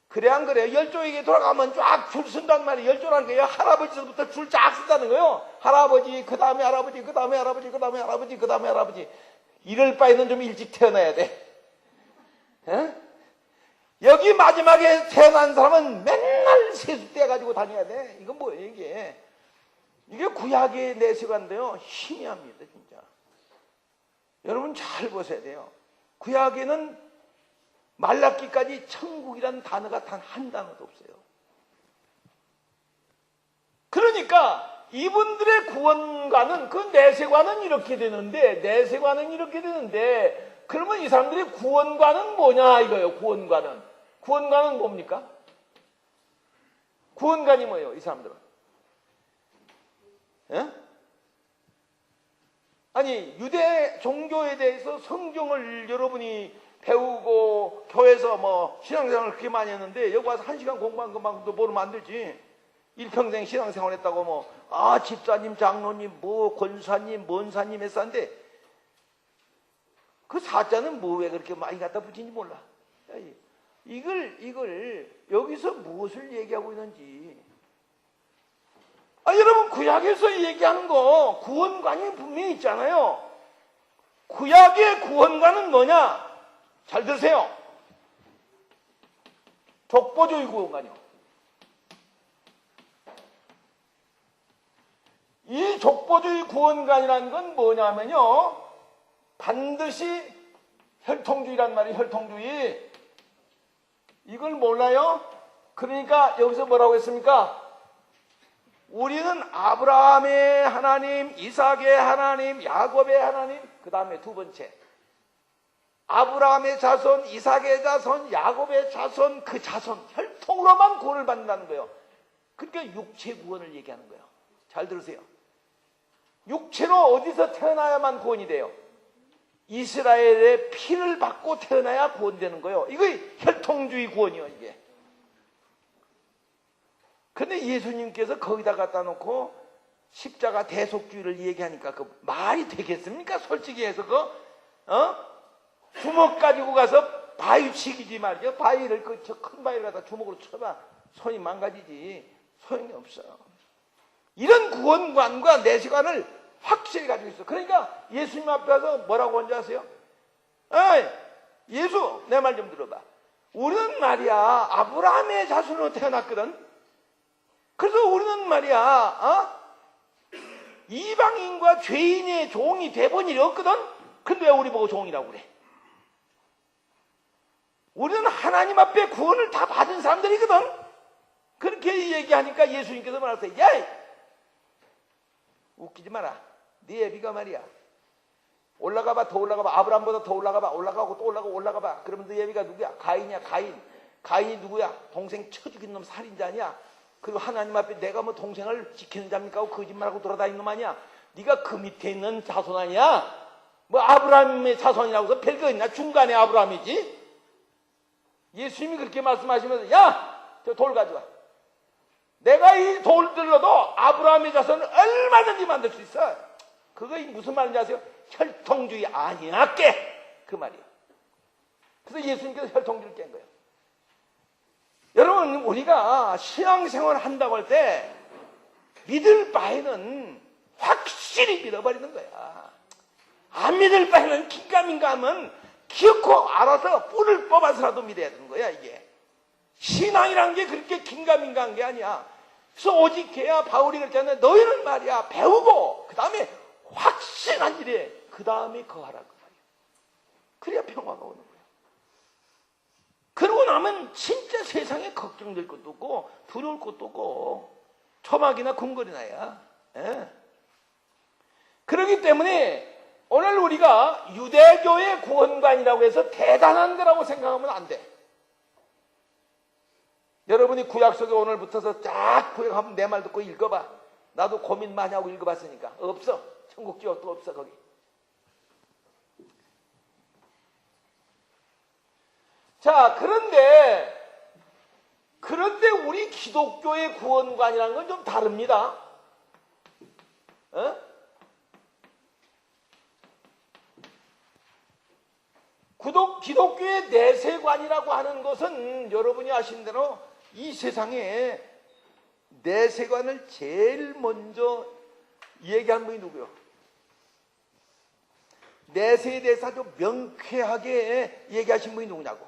그래 안 그래? 열조에게 돌아가면 쫙 줄 쓴단 말이에요. 열조라는 거예요. 할아버지부터 줄 쫙 쓴다는 거예요. 할아버지 그 다음에 할아버지 그 다음에 할아버지 그 다음에 할아버지 그 다음에 할아버지. 이럴 바에는 좀 일찍 태어나야 돼. 에? 여기 마지막에 태어난 사람은 맨날 세숫대 가지고 다녀야 돼. 이건 뭐예요 이게? 이게 구약의 내세관인데요. 희미합니다 진짜. 여러분 잘 보셔야 돼요. 구약에는 말라기까지 천국이라는 단어가 단 한 단어도 없어요. 그러니까 이분들의 구원관은 그 내세관은 이렇게 되는데 그러면 이 사람들의 구원관은 뭐냐 이거예요. 구원관은 뭡니까? 구원관이 뭐예요 이 사람들은? 예? 아니 유대 종교에 대해서 성경을 여러분이 배우고 교회에서 뭐 신앙생활을 그렇게 많이 했는데 여기 와서 1시간 공부한 것만큼도 모르면 안 되지. 일평생 신앙생활 했다고 뭐 집사님 장로님 뭐 권사님 뭔사님 했었는데 그 사자는 뭐 왜 그렇게 많이 갖다 붙인지 몰라. 이걸 여기서 무엇을 얘기하고 있는지. 여러분 구약에서 얘기하는 거 구원관이 분명히 있잖아요. 구약의 구원관은 뭐냐? 잘 들으세요. 족보주의 구원관이요. 이 족보주의 구원관이라는 건 뭐냐면요. 반드시 혈통주의란 말이에요. 혈통주의. 이걸 몰라요? 그러니까 여기서 뭐라고 했습니까? 우리는 아브라함의 하나님, 이삭의 하나님, 야곱의 하나님, 그 다음에 두 번째 아브라함의 자손, 이삭의 자손, 야곱의 자손, 그 자손 혈통으로만 구원을 받는다는 거예요. 그러니까 육체 구원을 얘기하는 거예요. 잘 들으세요. 육체로 어디서 태어나야만 구원이 돼요? 이스라엘의 피를 받고 태어나야 구원되는 거예요. 이거 혈통주의 구원이요 이게. 근데 예수님께서 거기다 갖다 놓고 십자가 대속주의를 얘기하니까 그 말이 되겠습니까? 솔직히 해서 주먹 가지고 가서 바위 치기지 말이죠. 바위를 저 큰 바위를 갖다 주먹으로 쳐봐 손이 망가지지 소용이 없어요. 이런 구원관과 내세관을 확실히 가지고 있어. 그러니까 예수님 앞에 와서 뭐라고 한지 아세요? 에이, 예수 내 말 좀 들어봐. 우리는 말이야 아브라함의 자손으로 태어났거든. 그래서 우리는 말이야 이방인과 죄인의 종이 돼본 일이 없거든. 근데 왜 우리 보고 종이라고 그래? 우리는 하나님 앞에 구원을 다 받은 사람들이거든. 그렇게 얘기하니까 예수님께서 말하세요. 야, 웃기지 마라. 네 애비가 말이야 올라가봐 더 올라가봐 아브라함보다 더 올라가봐 올라가고 또 올라가봐 그러면 네 애비가 누구야? 가인이야. 가인이 누구야? 동생 쳐 죽인 놈 살인자 아니야? 그리고 하나님 앞에 내가 뭐 동생을 지키는 자입니까 하고 거짓말하고 돌아다니는 놈 아니야? 네가 그 밑에 있는 자손 아니야? 뭐 아브라함의 자손이라고 해서 별거 있나? 중간에 아브라함이지. 예수님이 그렇게 말씀하시면서 야! 저 돌 가져와. 내가 이 돌들로도 아브라함의 자손을 얼마든지 만들 수 있어. 그거 무슨 말인지 아세요? 혈통주의 아니야 깨! 그 말이야. 그래서 예수님께서 혈통주의를 깬 거예요. 여러분 우리가 신앙생활을 한다고 할 때 믿을 바에는 확실히 믿어버리는 거야. 안 믿을 바에는 긴가민가 하면 기어코 알아서 뿔을 뽑아서라도 믿어야 되는 거야. 이게 신앙이라는 게 그렇게 긴가민가한 게 아니야. 그래서 오직 걔야 바울이 그랬잖아요. 너희는 말이야 배우고 그 다음에 확신한 일에 그 다음에 거하라 그 말이야. 그래야 평화가 오는 거야. 그러고 나면 진짜 세상에 걱정될 것도 없고 두려울 것도 없고 초막이나 궁궐이나야. 예. 그렇기 때문에 오늘 우리가 유대교의 구원관이라고 해서 대단한 거라고 생각하면 안 돼. 여러분이 구약 속에 오늘 붙어서 쫙 구약 한번 내 말 듣고 읽어봐. 나도 고민 많이 하고 읽어봤으니까. 없어. 천국 지옥도 없어 거기. 자, 그런데 우리 기독교의 구원관이라는 건 좀 다릅니다. 기독교의 내세관이라고 하는 것은 여러분이 아시는 대로 이 세상에 내세관을 제일 먼저 얘기한 분이 누구요? 내세에 대해서 아주 명쾌하게 얘기하신 분이 누구냐고?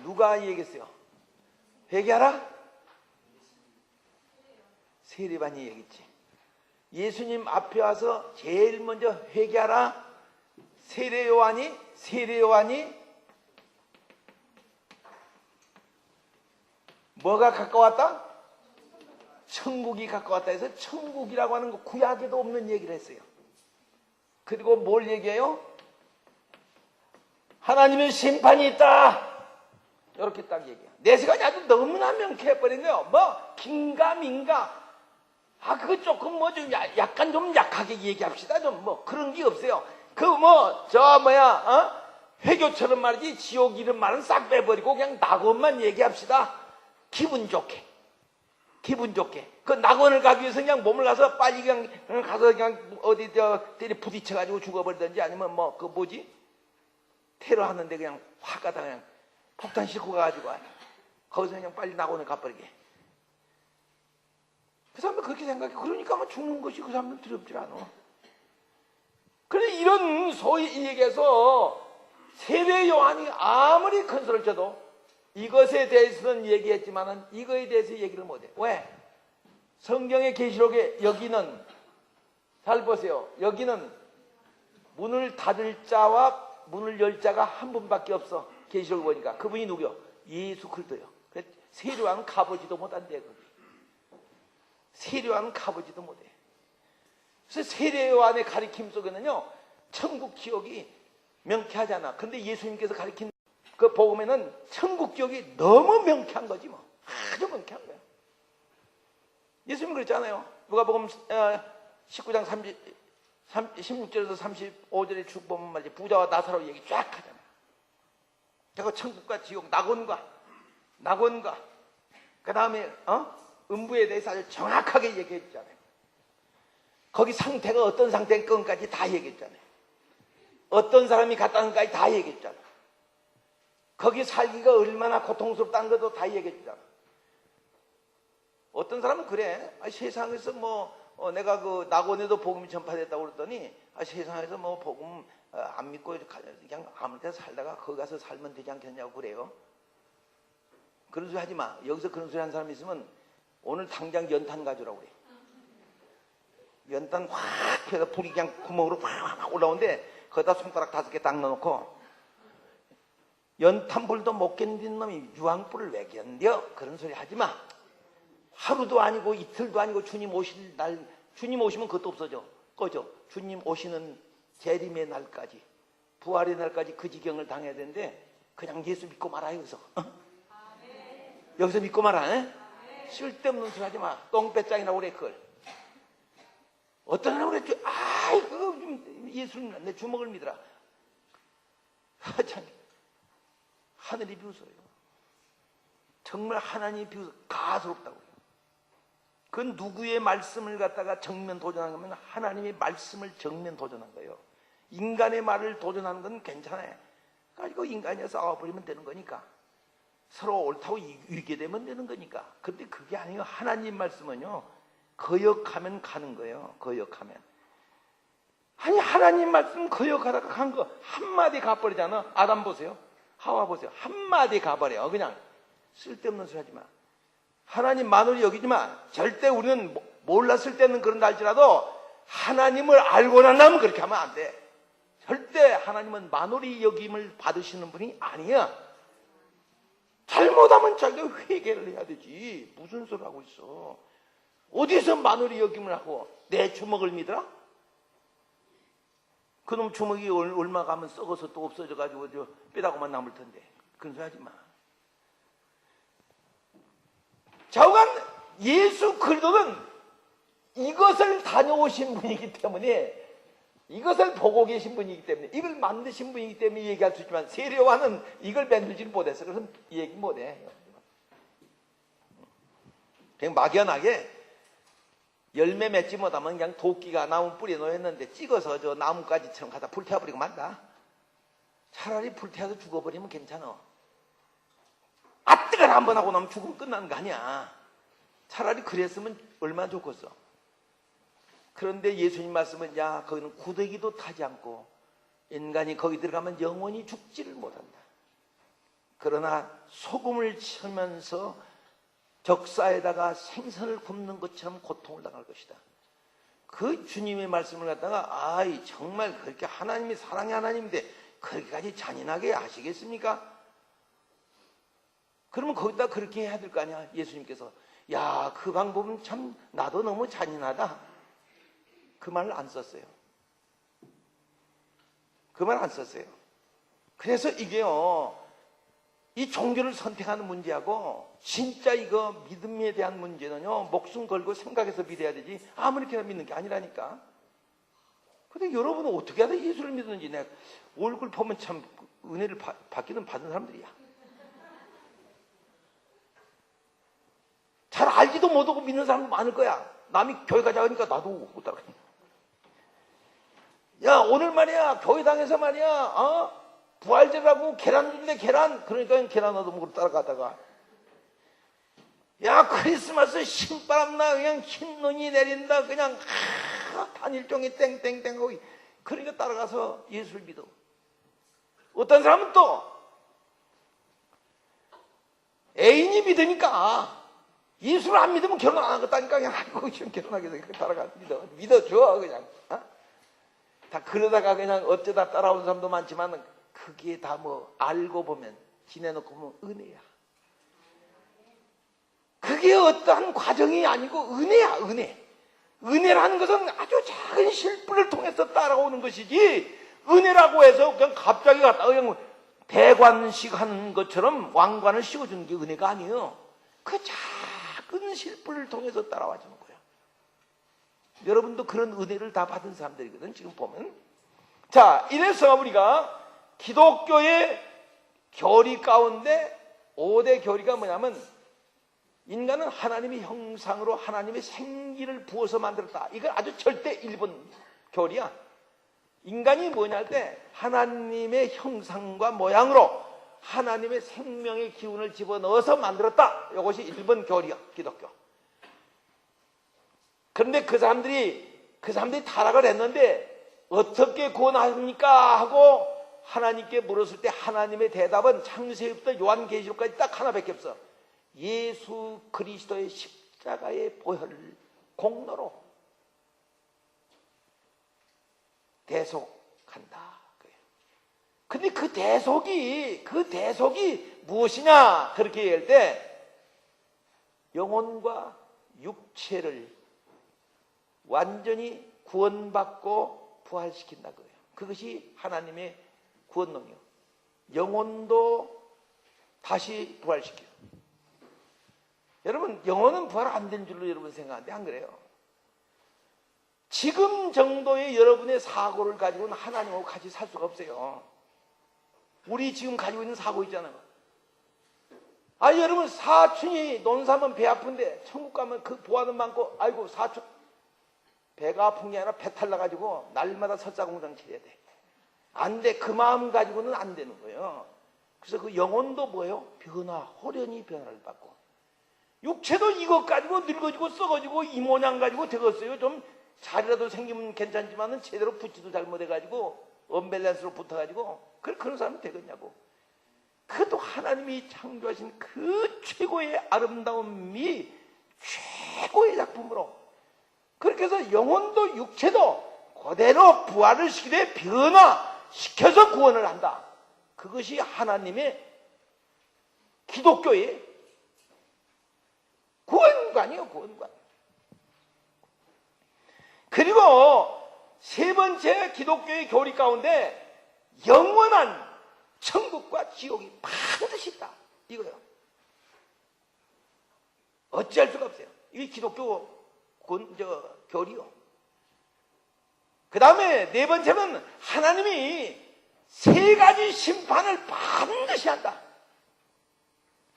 누가 얘기했어요? 회개하라? 세례반이 얘기했지. 예수님 앞에 와서 제일 먼저 회개하라? 세례요한이 뭐가 가까웠다? 천국이 가까웠다 해서 천국이라고 하는 거 구약에도 없는 얘기를 했어요. 그리고 뭘 얘기해요? 하나님의 심판이 있다. 이렇게 딱 얘기해요. 내세관이 아주 너무나 명쾌해버린 거예요. 뭐 긴가민가 그거 조금 뭐 좀 약간 좀 약하게 얘기합시다. 좀 뭐 그런 게 없어요. 회교처럼 말이지 지옥 이름 말은 싹 빼버리고 그냥 낙원만 얘기합시다. 기분 좋게. 그 낙원을 가기 위해서 그냥 몸을 가서 빨리 그냥 가서 그냥 어디 때리 부딪혀가지고 죽어버리든지 아니면 테러 하는데 그냥 확 가다 그냥 폭탄 싣고 가가지고 거기서 그냥 빨리 낙원을 가버리게. 그 사람은 그렇게 생각해. 그러니까 뭐 죽는 것이 그 사람은 두렵지 않아. 그래 이런 소위 얘기해서 세례 요한이 아무리 큰 소리를 쳐도 이것에 대해서는 얘기했지만은 이거에 대해서 얘기를 못해. 왜? 성경의 계시록에 여기는 잘 보세요. 여기는 문을 닫을 자와 문을 열 자가 한 분밖에 없어. 계시록을 보니까 그분이 누구요? 예수 그리스도요. 세례 요한은 가보지도 못한대. 세례 요한은 가보지도 못해. 그래서 세례 요한의 가르침 속에는요 천국 지옥이 명쾌하잖아. 근데 예수님께서 가르친 그 복음에는 천국 지옥이 너무 명쾌한 거지 뭐. 아주 명쾌한 거야. 예수님 그랬잖아요. 누가복음 19장 16절에서 35절에 쭉 보면 말이지 부자와 나사로 얘기 쫙 하잖아요. 제가 천국과 지옥, 낙원과 그 다음에 음부에 대해서 아주 정확하게 얘기했잖아요. 거기 상태가 어떤 상태인 건까지 다 얘기했잖아요. 어떤 사람이 갔다는 것까지 다 얘기했잖아요. 거기 살기가 얼마나 고통스럽다는 것도 다 얘기했잖아요. 어떤 사람은 그래. 세상에서 내가 그 낙원에도 복음이 전파됐다고 그랬더니 세상에서 복음 안 믿고 그냥 아무 데나 살다가 거기 가서 살면 되지 않겠냐고 그래요. 그런 소리 하지 마. 여기서 그런 소리 하는 사람 있으면 오늘 당장 연탄 가져라고 그래. 연탄 확 해서 불이 그냥 구멍으로 확 올라오는데 거기다 손가락 5개 딱 넣어놓고 연탄불도 못 견디는 놈이 유황불을 왜 견뎌? 그런 소리 하지 마. 하루도 아니고 이틀도 아니고 주님 오실 날, 주님 오시면 그것도 없어져. 꺼져. 주님 오시는 재림의 날까지, 부활의 날까지 그 지경을 당해야 되는데 그냥 예수 믿고 말아. 여기서 여기서 믿고 말아. 쓸데없는 소리 하지 마. 똥배짱이라고 그래. 그걸 어떤 사람은 그랬죠. 그거 좀 예수님 내 주먹을 믿으라. 참 하늘이 비웃어요. 정말 하나님이 비웃어. 가스럽다고요. 그 누구의 말씀을 갖다가 정면 도전한 거면 하나님의 말씀을 정면 도전한 거예요. 인간의 말을 도전하는 건 괜찮아요. 가지고 인간이 싸워버리면 되는 거니까. 서로 옳다고 이기게 되면 되는 거니까. 근데 그게 아니에요. 하나님 말씀은요, 거역하면 가는 거예요. 거역하면. 아니, 하나님 말씀 거역하다가 간 거 한마디 가버리잖아. 아담 보세요. 하와 보세요. 한마디 가버려. 그냥 쓸데없는 소리 하지 마. 하나님 만으로 여기지 마. 절대 우리는 몰랐을 때는 그런다 할지라도 하나님을 알고 난 다음은 그렇게 하면 안 돼. 절대 하나님은 만홀히 여김을 받으시는 분이 아니야. 잘못하면 자기가 회개를 해야 되지. 무슨 소리 하고 있어. 어디서 만홀히 여김을 하고 내 주먹을 믿으라? 그놈 주먹이 얼마 가면 썩어서 또 없어져가지고 뼈다구만 남을 텐데. 그런 소리 하지 마. 좌우간 예수 그리스도는 이것을 다녀오신 분이기 때문에, 이것을 보고 계신 분이기 때문에, 이걸 만드신 분이기 때문에 얘기할 수 있지만 세례요한은 이걸 만들지를 못했어. 그래서 얘기 못해. 그냥 막연하게 열매 맺지 못하면 그냥 도끼가 나무 뿌리에 놓였는데 찍어서 저 나뭇가지처럼 갖다 불태워버리고 말다. 차라리 불태워서 죽어버리면 괜찮아. 뜨거라 한번 하고 나면 죽으면 끝나는 거 아니야. 차라리 그랬으면 얼마나 좋겠어. 그런데 예수님 말씀은 야, 거기는 구더기도 타지 않고 인간이 거기 들어가면 영원히 죽지를 못한다. 그러나 소금을 치면서 적사에다가 생선을 굽는 것처럼 고통을 당할 것이다. 그 주님의 말씀을 갖다가 정말 그렇게 하나님이 사랑의 하나님인데 그렇게까지 잔인하게 하시겠습니까? 그러면 거기다 그렇게 해야 될 거 아니야. 예수님께서 야, 그 방법은 참 나도 너무 잔인하다. 그 말을 안 썼어요. 그 말 안 썼어요. 그래서 이게요, 이 종교를 선택하는 문제하고 진짜 이거 믿음에 대한 문제는요, 목숨 걸고 생각해서 믿어야 되지 아무렇게나 믿는 게 아니라니까. 근데 여러분은 어떻게 하다 예수를 믿는지 내가 얼굴 보면 참 은혜를 받기는 받은 사람들이야. 잘 알지도 못하고 믿는 사람도 많을 거야. 남이 교회 가자 하니까 나도 못 따라가. 야, 오늘 말이야, 교회당에서 말이야, 부활절하고 계란 주는데 계란, 그러니까 계란 얻어먹으러 따라가다가, 야, 크리스마스 신바람나, 그냥 흰눈이 내린다, 그냥, 단일종이 땡땡땡 하고, 그러니까 따라가서 예수를 믿어. 어떤 사람은 또, 애인이 믿으니까, 예수를 안 믿으면 결혼 안 하겠다니까 그냥 아이고 지금 결혼하게 되니까 따라가 믿어줘 그냥. 다 그러다가 그냥 어쩌다 따라온 사람도 많지만 그게 다 알고 보면 지내놓고 보면 은혜야. 그게 어떠한 과정이 아니고 은혜야. 은혜라는 것은 아주 작은 실수를 통해서 따라오는 것이지, 은혜라고 해서 그냥 갑자기 갔다가 그냥 대관식 하는 것처럼 왕관을 씌워주는 게 은혜가 아니에요. 그 작은 실수를 통해서 따라와 주는 거야. 여러분도 그런 은혜를 다 받은 사람들이거든, 지금 보면. 자, 이래서 우리가 기독교의 교리 가운데 5대 교리가 뭐냐면, 인간은 하나님의 형상으로 하나님의 생기를 부어서 만들었다. 이건 아주 절대 일본 교리야. 인간이 뭐냐 할 때 하나님의 형상과 모양으로 하나님의 생명의 기운을 집어넣어서 만들었다. 이것이 일본 교리야, 기독교. 그런데 그 사람들이 타락을 했는데 어떻게 구원합니까? 하고 하나님께 물었을 때 하나님의 대답은 창세기부터 요한계시록까지 딱 하나밖에 없어. 예수 그리스도의 십자가의 보혈을 공로로 대속한다. 근데 그 대속이 무엇이냐? 그렇게 얘기할 때 영혼과 육체를 완전히 구원받고 부활시킨다 그래요. 그것이 하나님의 구원론이요. 영혼도 다시 부활시켜요. 여러분, 영혼은 부활 안 된 줄로 여러분 생각하는데 안 그래요? 지금 정도의 여러분의 사고를 가지고는 하나님하고 같이 살 수가 없어요. 우리 지금 가지고 있는 사고 있잖아요. 여러분, 사촌이 논사면 배 아픈데 천국 가면 그 보아는 많고, 아이고 사촌 배가 아픈 게 아니라 배 탈나가지고 날마다 설사공장 치러야 돼. 안 돼. 그 마음 가지고는 안 되는 거예요. 그래서 그 영혼도 뭐예요? 호련히 변화를 받고, 육체도 이것 가지고 늙어지고 썩어지고 이 모양 가지고 되겠어요. 좀 자리라도 생기면 괜찮지만은 제대로 붙지도 잘못해가지고 언밸런스로 붙어가지고 그런 사람이 되겠냐고. 그것도 하나님이 창조하신 그 최고의 아름다움이 최고의 작품으로, 그렇게 해서 영혼도 육체도 그대로 부활을 시키되 변화시켜서 구원을 한다. 그것이 하나님의 기독교의 구원관이에요. 구원관. 그리고 세 번째 기독교의 교리 가운데 영원한 천국과 지옥이 반드시 있다. 이거요. 어찌할 수가 없어요. 이게 기독교 교리요. 그 다음에 네 번째는 하나님이 세 가지 심판을 반드시 한다.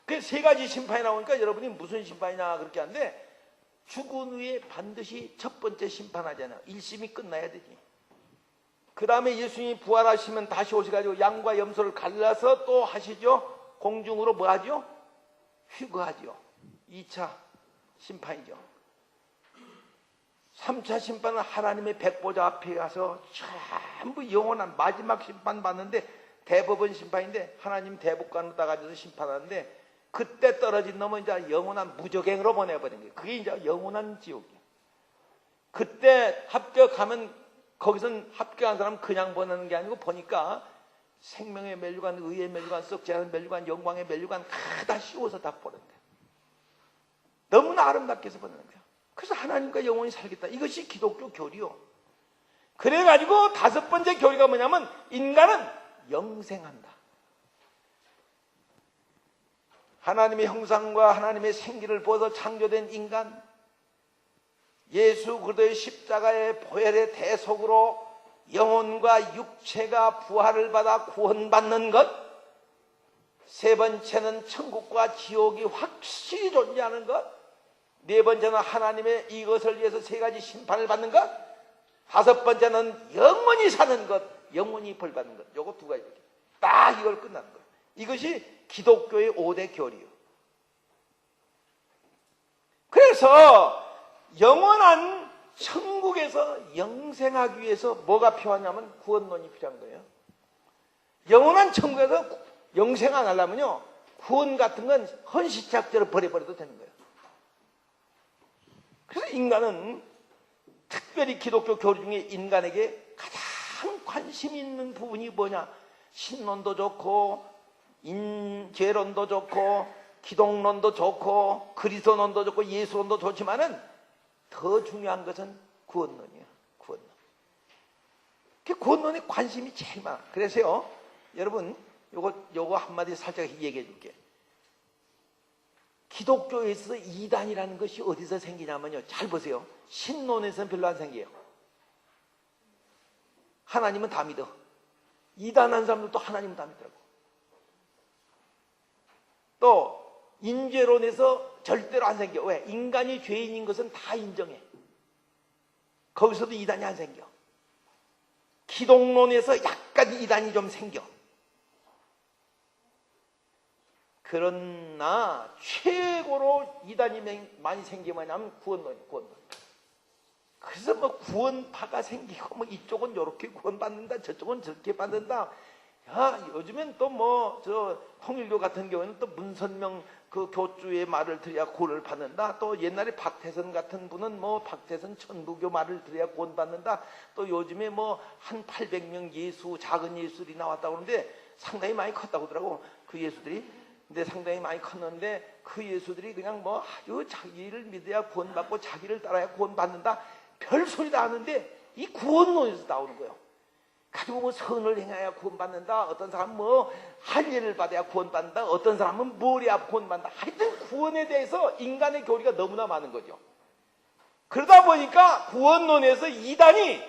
그 세 가지 심판이 나오니까 여러분이 무슨 심판이냐 그렇게 하는데, 죽은 후에 반드시 첫 번째 심판하잖아요. 1심이 끝나야 되지. 그 다음에 예수님이 부활하시면 다시 오셔가지고 양과 염소를 갈라서 또 하시죠. 공중으로 뭐 하죠? 휴거하죠. 2차 심판이죠. 3차 심판은 하나님의 백보자 앞에 가서 전부 영원한 마지막 심판 받는데, 대법원 심판인데 하나님 대법관으로 따가지고 심판하는데, 그때 떨어진 놈은 이제 영원한 무적행으로 보내버린 거예요. 그게 이제 영원한 지옥이에요. 그때 합격하면, 거기선 합격한 사람 그냥 보내는 게 아니고 보니까 생명의 멸류관, 의의 멸류관, 썩지 멸류관, 영광의 멸류관 다 씌워서 다 보낸다. 너무나 아름답게 해서 보내는 거야. 그래서 하나님과 영원히 살겠다. 이것이 기독교 교리요. 그래가지고 다섯 번째 교리가 뭐냐면, 인간은 영생한다. 하나님의 형상과 하나님의 생기를 보아서 창조된 인간, 예수 그리스도의 십자가의 보혈의 대속으로 영혼과 육체가 부활을 받아 구원받는 것, 세 번째는 천국과 지옥이 확실히 존재하는 것, 네 번째는 하나님의 이것을 위해서 세 가지 심판을 받는 것, 다섯 번째는 영원히 사는 것, 영원히 벌 받는 것. 요거 두 가지. 딱 이걸 끝나는 것. 이것이 기독교의 5대 교리요. 그래서 영원한 천국에서 영생하기 위해서 뭐가 필요하냐면 구원론이 필요한 거예요. 영원한 천국에서 영생 안 하려면요, 구원 같은 건 헌시착제로 버려버려도 되는 거예요. 그래서 인간은 특별히 기독교 교리 중에 인간에게 가장 관심 있는 부분이 뭐냐? 신론도 좋고 인죄론도 좋고 기독론도 좋고 그리스도론도 좋고 예수론도 좋지만은 더 중요한 것은 구원론이에요. 구원론. 그 구원론에 관심이 제일 많아. 그래서요, 여러분 요거 한마디 살짝 얘기해 줄게. 기독교에 있어서 이단이라는 것이 어디서 생기냐면요, 잘 보세요. 신론에서는 별로 안 생겨요. 하나님은 다 믿어. 이단한 사람들도 하나님은 다 믿더라고. 또 인죄론에서 절대로 안 생겨. 왜? 인간이 죄인인 것은 다 인정해. 거기서도 이단이 안 생겨. 기독론에서 약간 이단이 좀 생겨. 그러나 최고로 이단이 많이 생기면 하면 구원론이에요. 구원론. 그래서 뭐 구원파가 생기고 뭐 이쪽은 이렇게 구원받는다, 저쪽은 저렇게 받는다. 야, 요즘엔 또 뭐 저 통일교 같은 경우에는 또 문선명 그 교주의 말을 들어야 구원을 받는다. 또 옛날에 박태선 같은 분은 뭐 박태선 천부교 말을 들어야 구원 받는다. 또 요즘에 뭐 한 800명 예수, 작은 예수들이 나왔다고 그러는데 상당히 많이 컸다고 하더라고. 그 예수들이. 근데 상당히 많이 컸는데 그 예수들이 그냥 뭐 아주 자기를 믿어야 구원받고 자기를 따라야 구원받는다. 별소리 다 하는데 이 구원론에서 나오는 거예요. 가지고 뭐 선을 행해야 구원받는다. 어떤 사람은 뭐 할례를 받아야 구원받는다. 어떤 사람은 뭘 해야 구원받는다. 하여튼 구원에 대해서 인간의 교리가 너무나 많은 거죠. 그러다 보니까 구원론에서 이단이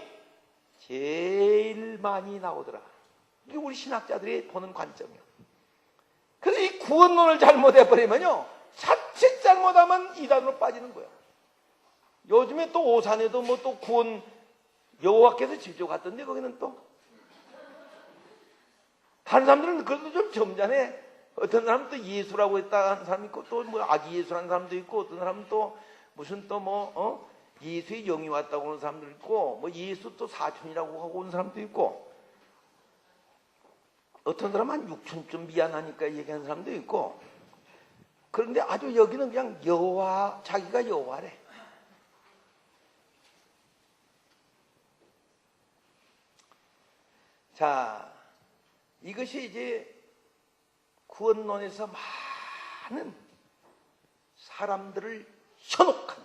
제일 많이 나오더라. 이게 우리 신학자들이 보는 관점이에요. 그래서 이 구원론을 잘못해버리면요, 자칫 잘못하면 이단으로 빠지는 거예요. 요즘에 또 오산에도 뭐 또 구원 여호와께서 직접 갔던데 거기는 또 다른 사람들은 그래도 좀 점잖해. 어떤 사람은 또 예수라고 했다 하는 사람이 있고 또 뭐 아기 예수라는 사람도 있고 어떤 사람은 또 무슨 또 뭐 예수의 영이 왔다고 하는 사람도 있고 뭐 예수 또 사촌이라고 하고 온 사람도 있고 어떤 사람은 한 6촌 미안하니까 얘기하는 사람도 있고. 그런데 아주 여기는 그냥 여호와, 자기가 여호와래. 자, 이것이 이제 구원론에서 많은 사람들을 현혹한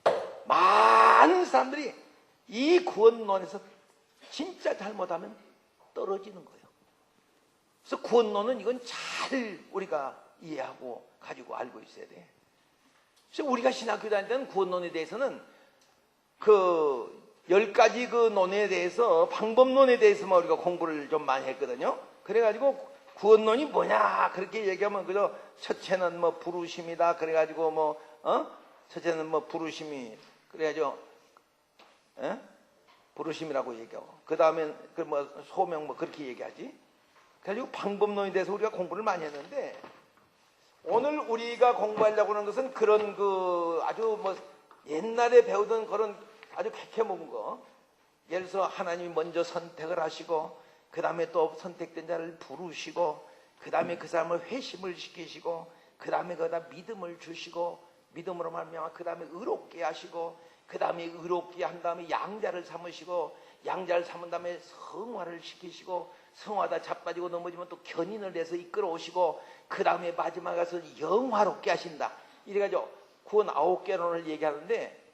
거예요. 많은 사람들이 이 구원론에서 진짜 잘못하면 떨어지는 거예요. 그래서 구원론은 이건 잘 우리가 이해하고 가지고 알고 있어야 돼. 그래서 우리가 신학교 다닐 때는 구원론에 대해서는 그 10가지 그 논에 대해서, 방법론에 대해서만 우리가 공부를 좀 많이 했거든요. 그래가지고 구원론이 뭐냐 그렇게 얘기하면 그저 첫째는 뭐 부르심이다. 그래가지고 뭐 첫째는 뭐 부르심이, 그래가지고 부르심이라고 얘기하고, 그 다음에 그 뭐 소명 뭐 그렇게 얘기하지. 그래가지고 방법론에 대해서 우리가 공부를 많이 했는데, 오늘 우리가 공부하려고 하는 것은 그런 그 아주 뭐 옛날에 배우던 그런 아주 캐캐먹은 거. 예를 들어서 하나님이 먼저 선택을 하시고 그 다음에 또 선택된 자를 부르시고 그 다음에 그 사람을 회심을 시키시고 그 다음에 거기다 믿음을 주시고 믿음으로 말미암아 그 다음에 의롭게 하시고 그 다음에 의롭게 한 다음에 양자를 삼으시고 양자를 삼은 다음에 성화를 시키시고 성화다 자빠지고 넘어지면 또 견인을 해서 이끌어 오시고 그 다음에 마지막에 가서 영화롭게 하신다. 이래가지고 구원 9개론을 얘기하는데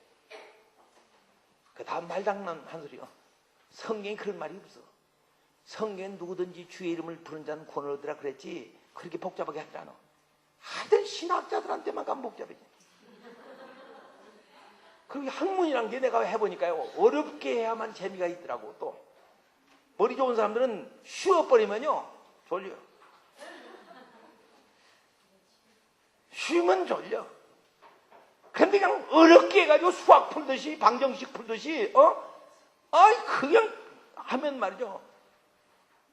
그 다음 말장난 한 소리요. 성경에 그런 말이 없어. 성경엔 누구든지 주의 이름을 부른 자는 구원을 얻으라 그랬지 그렇게 복잡하게 하지 않아. 하여튼 신학자들한테만 가면 복잡해져. 그리고 학문이란 게 내가 해보니까요, 어렵게 해야만 재미가 있더라고. 또 머리 좋은 사람들은 쉬어버리면요 졸려. 쉬면 졸려. 근데 그냥 어렵게 해가지고 수학 풀듯이 방정식 풀듯이 그냥 하면 말이죠.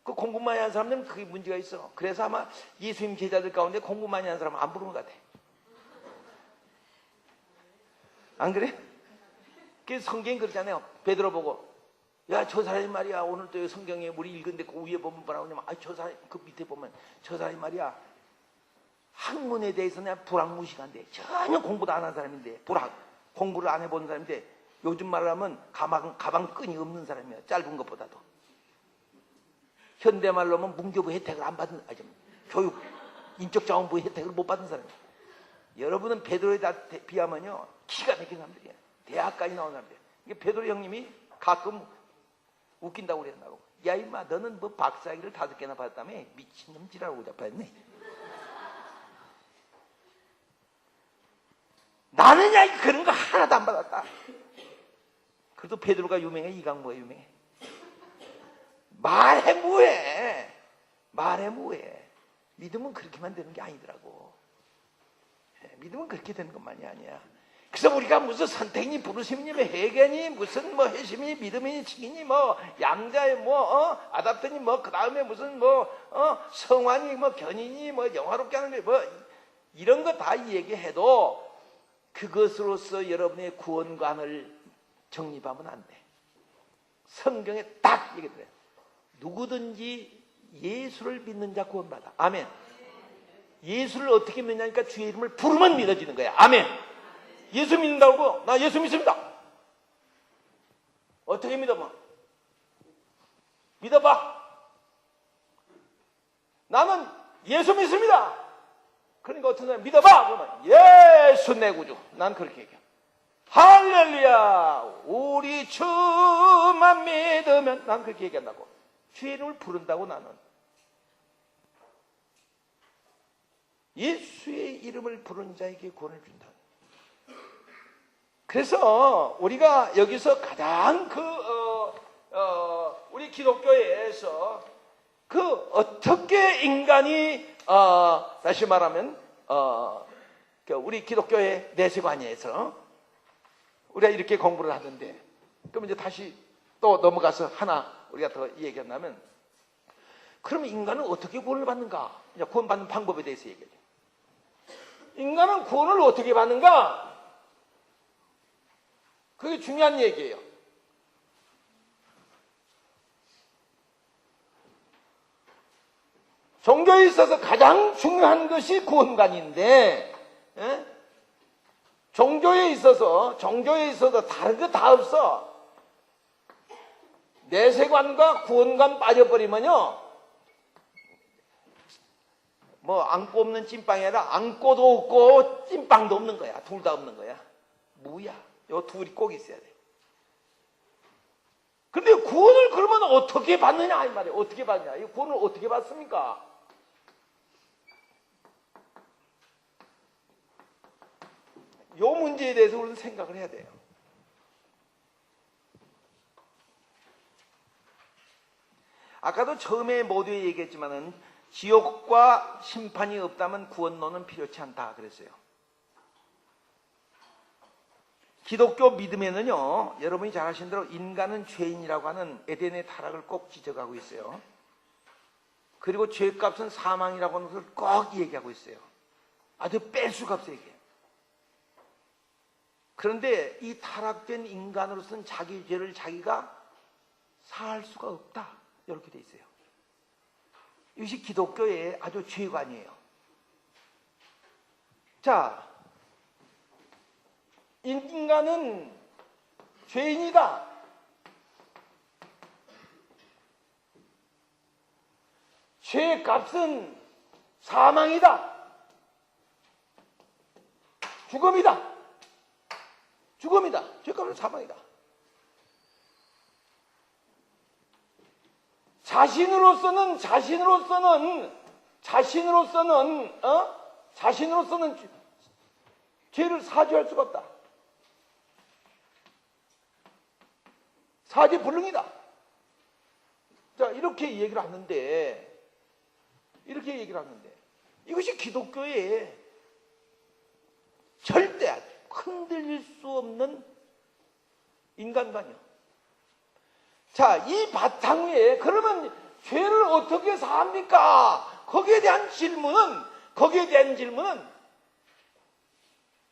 그 공부 많이 하는 사람들은 그게 문제가 있어. 그래서 아마 예수님 제자들 가운데 공부 많이 하는 사람은 안 부르는 것 같아. 안 그래? 그 성경이 그렇잖아요. 베드로 보고 야, 저 사람이 말이야, 오늘 또 성경에 우리 읽은데 그 위에 보면 뭐라고 하냐면 저 사람 그 밑에 보면 저 사람이 말이야 학문에 대해서는 불학무식한데 전혀 공부도 안 한 사람인데, 공부를 안 해본 사람인데 요즘 말로 하면 가방 끈이 없는 사람이야. 짧은 것보다도. 현대말로 하면 문교부 혜택을 안 받은, 교육 인적자원부 혜택을 못 받은 사람이야. 여러분은 베드로에 비하면요 기가 막힌 사람들이야. 대학까지 나온 사람들이야. 이게 베드로 형님이 가끔 웃긴다고 그랬나고. 야 임마 너는 뭐 박사학위를 5개나 받았다며? 미친놈지라고 잡아했네. 나는 야 그런 거 하나도 안 받았다. 그래도 베드로가 유명해? 이강모가 유명해? 말해 뭐해. 믿음은 그렇게만 되는 게 아니더라고. 믿음은 그렇게 되는 것만이 아니야. 그래서 우리가 무슨 선택이 부르심이니 회개니 무슨 뭐 회심이니 믿음이니 칭이니 뭐 양자에 뭐 아답더니 뭐 그 다음에 무슨 뭐 성환이 뭐 견인이 뭐 영화롭게 하는 게 뭐 이런 거 다 얘기해도 그것으로서 여러분의 구원관을 정립하면 안 돼. 성경에 딱 얘기해. 누구든지 예수를 믿는 자 구원받아. 아멘. 예수를 어떻게 믿냐니까 주의 이름을 부르면 믿어지는 거야. 아멘. 예수 믿는다고? 나 예수 믿습니다. 어떻게 믿어봐? 믿어봐. 나는 예수 믿습니다. 그러니까 어떤 사람 믿어봐. 그러면 예수 내 구주. 난 그렇게 얘기해. 할렐루야. 우리 주만 믿으면 난 그렇게 얘기한다고. 주의 이름을 부른다고 나는. 예수의 이름을 부른 자에게 구원을 준다. 그래서 우리가 여기서 가장 우리 기독교에서 어떻게 인간이 다시 말하면 우리 기독교의 내세관에서 우리가 이렇게 공부를 하는데, 그럼 이제 다시 또 넘어가서 하나 우리가 더 얘기한다면, 그러면 인간은 어떻게 구원을 받는가? 이제 구원받는 방법에 대해서 얘기하죠. 인간은 구원을 어떻게 받는가? 그게 중요한 얘기예요. 종교에 있어서 가장 중요한 것이 구원관인데, 종교에 있어서 다른 거 다 없어. 내세관과 구원관 빠져버리면요, 뭐 안고 없는 찐빵이 아니라 안고도 없고 찐빵도 없는 거야. 둘 다 없는 거야. 뭐야? 요 둘이 꼭 있어야 돼. 근데 구원을 그러면 어떻게 받느냐 이 말이에요. 어떻게 받냐? 이 구원을 어떻게 받습니까? 요 문제에 대해서 우리는 생각을 해야 돼요. 아까도 처음에 모두에 얘기했지만은 지옥과 심판이 없다면 구원론은 필요치 않다 그랬어요. 기독교 믿음에는요, 여러분이 잘 아시는 대로 인간은 죄인이라고 하는 에덴의 타락을 꼭 지적하고 있어요. 그리고 죄값은 사망이라고 하는 것을 꼭 얘기하고 있어요. 아주 뺄 수가 없어요, 이게. 그런데 이 타락된 인간으로서는 자기 죄를 자기가 사할 수가 없다. 이렇게 돼 있어요. 이것이 기독교의 아주 죄관이에요. 자, 인간은 죄인이다. 죄의 값은 사망이다. 죽음이다. 죽음이다. 죄값은 사망이다. 자신으로서는 죄를 사죄할 수가 없다. 사죄 불능이다. 자, 이렇게 얘기를 하는데, 이것이 기독교의 절대 흔들릴 수 없는 인간관이요. 자, 이 바탕 위에 그러면 죄를 어떻게 사합니까? 거기에 대한 질문은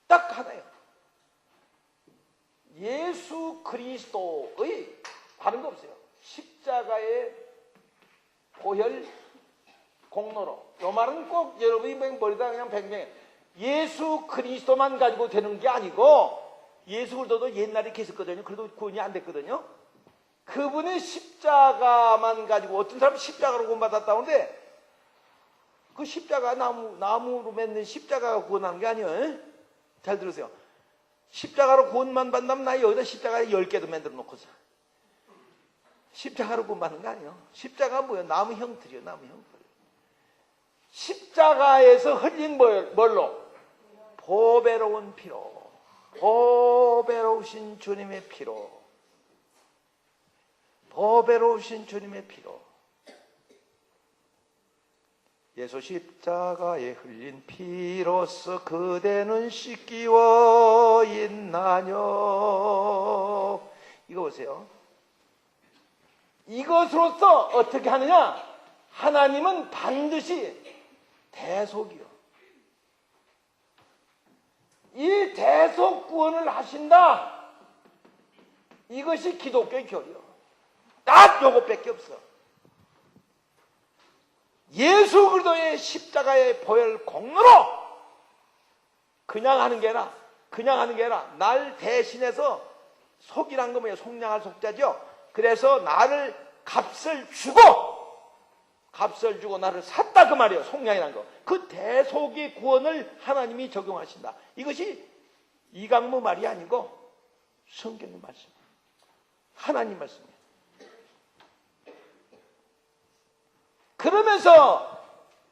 딱 하나예요. 예수 그리스도의 다른 거 없어요. 십자가의 보혈 공로로. 이 말은 꼭 여러분이 머리다 그냥 뱅뱅. 예수 그리스도만 가지고 되는 게 아니고, 예수 그리스도도 옛날에 계셨거든요. 그래도 구원이 안 됐거든요. 그분의 십자가만 가지고, 어떤 사람은 십자가로 구원받았다는데, 그 십자가 나무로 맺는 십자가가 구원하는 게 아니에요. 잘 들으세요. 십자가로 구원만 받는다면 나 여기다 십자가 10개도 만들어 놓고서. 십자가로 구원받는 거 아니에요. 십자가가 뭐예요? 나무 형틀이요. 십자가에서 흘린 뭘로? 보배로운 피로. 보배로우신 주님의 피로. 예수 십자가에 흘린 피로써 그대는 씻기워 있나뇨. 이거 보세요. 이것으로서 어떻게 하느냐? 하나님은 반드시 대속이요. 이 대속 구원을 하신다. 이것이 기독교의 교리요. 딱 요것밖에 없어. 예수 그리스도의 십자가의 보혈 공로로 그냥 하는 게 아니라 날 대신해서 속이란 거 뭐예요? 속량할 속자죠. 그래서 나를 값을 주고 나를 샀다 그 말이에요. 속량이란 거. 그 대속의 구원을 하나님이 적용하신다. 이것이 이강무 말이 아니고 성경의 말씀이에요. 하나님 말씀이에요.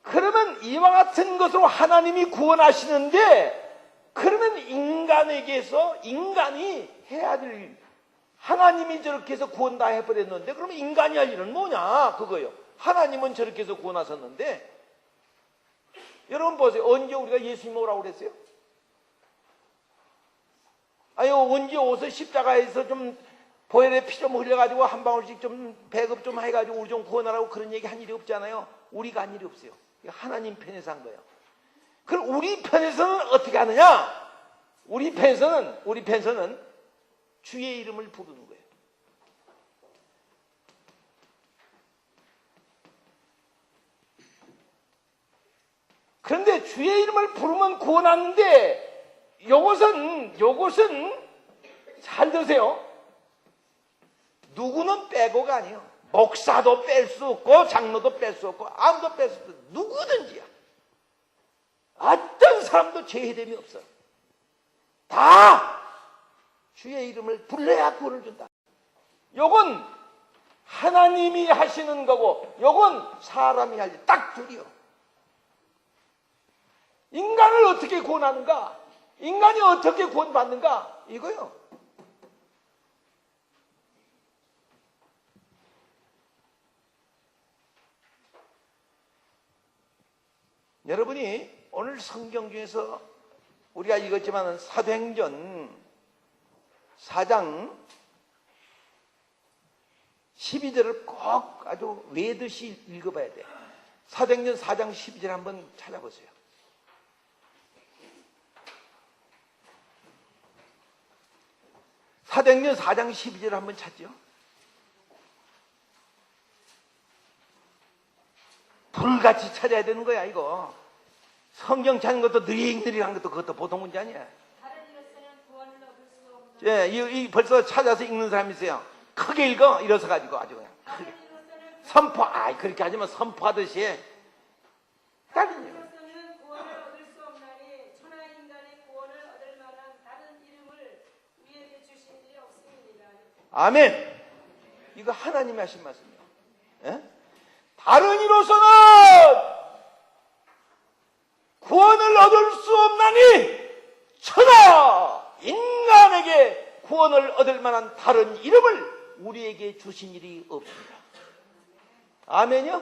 그러면 이와 같은 것으로 하나님이 구원하시는데, 그러면 인간에게서 인간이 해야 될, 하나님이 저렇게 해서 구원 다 해버렸는데 그러면 인간이 할 일은 뭐냐 그거요. 하나님은 저렇게 해서 구원하셨는데, 여러분 보세요. 언제 우리가 예수님 오라고 그랬어요? 아니 언제 오서 십자가에서 좀 보혈의 피 좀 흘려가지고 한 방울씩 좀 배급 좀 해가지고 우리 좀 구원하라고 그런 얘기 한 일이 없잖아요. 우리가 한 일이 없어요. 하나님 편에서 한 거예요. 그럼 우리 편에서는 어떻게 하느냐? 우리 편에서는 주의 이름을 부르는 거예요. 그런데 주의 이름을 부르면 구원하는데, 요것은 잘 들으세요. 누구는 빼고가 아니에요. 목사도 뺄 수 없고 장로도 뺄 수 없고 아무도 뺄 수 없고 누구든지야. 어떤 사람도 죄해됨이 없어. 다 주의 이름을 불러야 구원을 준다. 요건 하나님이 하시는 거고 요건 사람이 할 일. 딱 둘이요. 인간을 어떻게 구원하는가? 인간이 어떻게 구원받는가? 이거요. 여러분이 오늘 성경 중에서 우리가 읽었지만 사도행전 4장 12절을 꼭 아주 외듯이 읽어봐야 돼. 사도행전 4장 12절 한번 찾아보세요. 사도행전 4장 12절 한번 찾죠. 불같이 찾아야 되는 거야 이거. 성경 찾는 것도 느릿느릿한 것도 그것도 보통 문제 아니야. 예, 이 벌써 찾아서 읽는 사람이 있어요. 크게 읽어 일어서 가지고 아주 그냥 크게 선포. 그렇게 하지만 선포하듯이 다른 이로서는 구원을 얻을 수 없나니 천하 인간의 구원을 얻을 만한 다른 이름을 우리에게 주신 일이 없습니다. 아멘. 이거 하나님이 하신 말씀이에요. 예? 다른 이로서는 구원을 얻을 수 없나니 천하 인간에게 구원을 얻을 만한 다른 이름을 우리에게 주신 일이 없습니다. 아멘이요?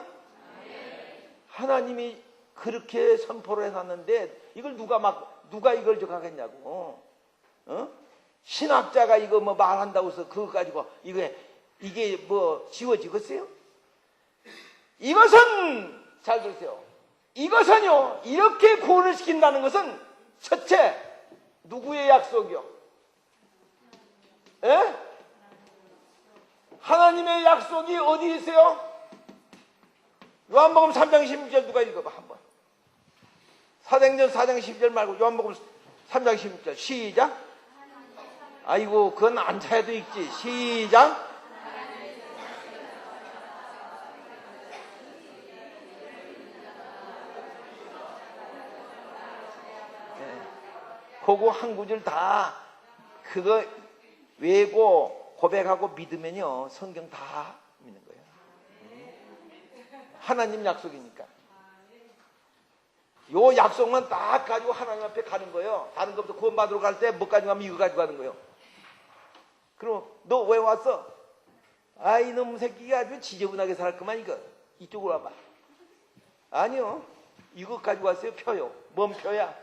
하나님이 그렇게 선포를 해놨는데 이걸 누가 이걸 적하겠냐고. 신학자가 이거 뭐 말한다고 해서 그거 가지고 이게 뭐 지워지겠어요? 이것은 잘 들으세요. 이것은요, 이렇게 구원을 시킨다는 것은 첫째 누구의 약속이요? 에? 하나님의 약속이 어디 있어요? 요한복음 3장 16절 누가 읽어봐 한번. 사도행전 4장 12절 말고 요한복음 3장 16절 시작. 아이고 그건 안 차야도 읽지. 시작. 그거 한 구절 다 그거 외고 고백하고 믿으면요 성경 다 믿는 거예요. 하나님 약속이니까. 요 약속만 딱 가지고 하나님 앞에 가는 거예요. 다른 것부터 구원받으러 갈 때 뭐 가지고 가면 이거 가지고 가는 거예요. 그럼 너 왜 왔어? 이놈 새끼가 아주 지저분하게 살았구만 이거. 이쪽으로 와봐. 아니요. 이거 가지고 왔어요. 표요. 뭔 표야?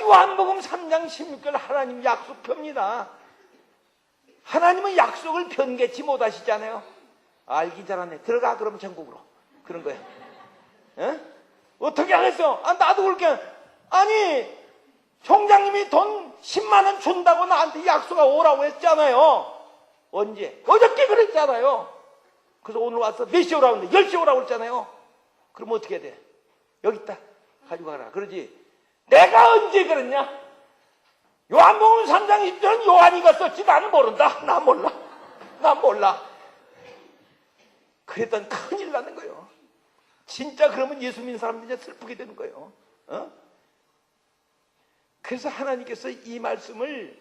요한복음 3장 16절 하나님 약속표입니다. 하나님은 약속을 변개치 못하시잖아요. 알기 잘하네. 들어가 그럼 전국으로. 그런 거야. 에? 어떻게 하겠어? 나도 그렇게. 아니 총장님이 돈 10만 원 준다고 나한테 약속가 오라고 했잖아요. 언제? 어저께 그랬잖아요. 그래서 오늘 와서 몇 시에 오라고 했는데 10시에 오라고 했잖아요. 그럼 어떻게 해야 돼? 여기 있다. 가지고 가라. 그러지. 내가 언제 그랬냐? 요한복음 3장 10절은 요한이가 썼지 나는 모른다. 나 몰라. 난 몰라. 그랬더니 큰일 나는 거예요. 진짜 그러면 예수 믿는 사람들이 슬프게 되는 거예요. 그래서 하나님께서 이 말씀을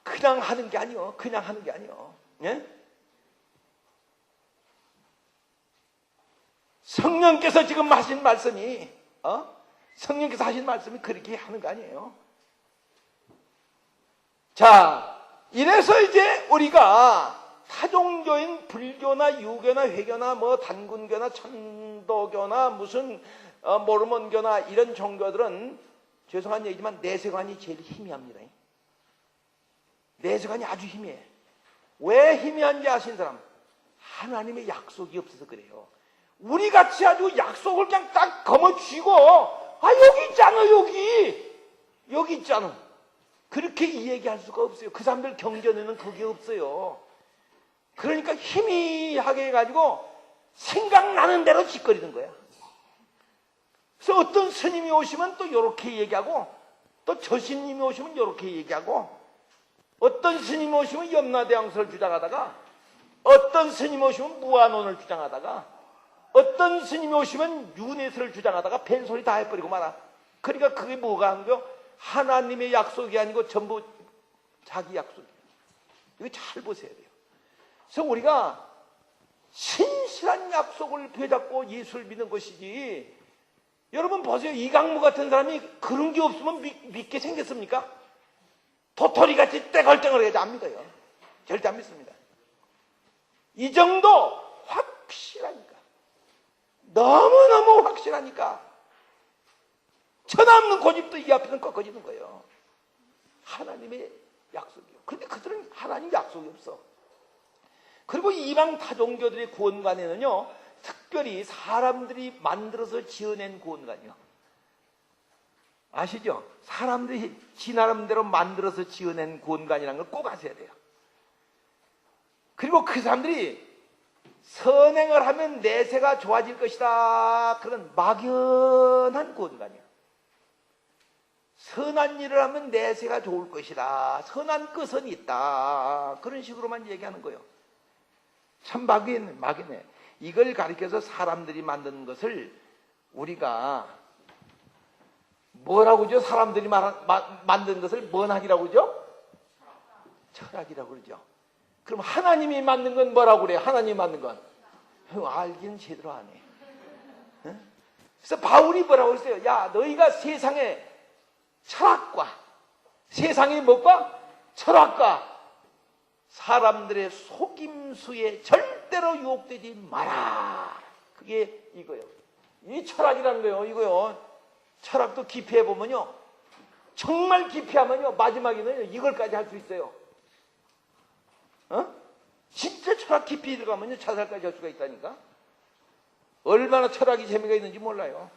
그냥 하는 게 아니요. 그냥 하는 게 아니요. 예? 성령께서 지금 하신 말씀이 성령께서 하신 말씀이 그렇게 하는 거 아니에요. 자, 이래서 이제 우리가 타종교인 불교나 유교나 회교나 뭐 단군교나 천도교나 무슨 모르몬교나 이런 종교들은 죄송한 얘기지만 내세관이 제일 희미합니다. 내세관이 아주 희미해. 왜 희미한지 아시는 사람? 하나님의 약속이 없어서 그래요. 우리같이 아주 약속을 그냥 딱 거머쥐고 여기 있잖아 여기 있잖아 그렇게 이야기할 수가 없어요. 그 사람들 경전에는 그게 없어요. 그러니까 희미하게 해가지고 생각나는 대로 짓거리는 거야. 그래서 어떤 스님이 오시면 또 이렇게 얘기하고 또 저 스님이 오시면 이렇게 얘기하고 어떤 스님이 오시면 염라대왕설을 주장하다가 어떤 스님이 오시면 무한원을 주장하다가 어떤 스님이 오시면 윤회설을 주장하다가 벤소리 다 해버리고 말아. 그러니까 그게 뭐가 한 거요? 하나님의 약속이 아니고 전부 자기 약속이에요. 이거 잘 보셔야 돼요. 그래서 우리가 신실한 약속을 붙잡고 예수를 믿는 것이지. 여러분 보세요. 이강무 같은 사람이 그런 게 없으면 믿게 생겼습니까? 도토리같이 떼걸떼걸해야지 안 믿어요. 절대 안 믿습니다. 이 정도 확실하니까. 너무너무 확실하니까 천없는 고집도 이 앞에는 꺾어지는 거예요. 하나님의 약속이요. 그런데 그들은 하나님 약속이 없어. 그리고 이방 타종교들의 구원관에는요 특별히 사람들이 만들어서 지어낸 구원관이요. 아시죠? 사람들이 지 나름대로 만들어서 지어낸 구원관이라는 걸 꼭 아셔야 돼요. 그리고 그 사람들이 선행을 하면 내세가 좋아질 것이다. 그런 막연한 구원관이야. 선한 일을 하면 내세가 좋을 것이다. 선한 끝은 있다. 그런 식으로만 얘기하는 거예요. 참 막연해. 이걸 가리켜서 사람들이 만드는 것을 우리가 뭐라고 그러죠? 사람들이 만든 것을 뭔 학이라고 그러죠? 철학이라고 그러죠. 그럼 하나님이 만든 건 뭐라고 그래요? 하나님이 만든 건? 알기는 제대로 안 해. 그래서 바울이 뭐라고 했어요? 야, 너희가 세상에 철학과 세상의 뭐과? 철학과 사람들의 속임수에 절대로 유혹되지 마라. 그게 이거요. 이 철학이라는 거요. 이거요. 철학도 깊이 해보면요. 정말 깊이 하면요. 마지막에는 이걸까지 할 수 있어요. 진짜 철학 깊이 들어가면요. 자살까지 할 수가 있다니까. 얼마나 철학이 재미가 있는지 몰라요.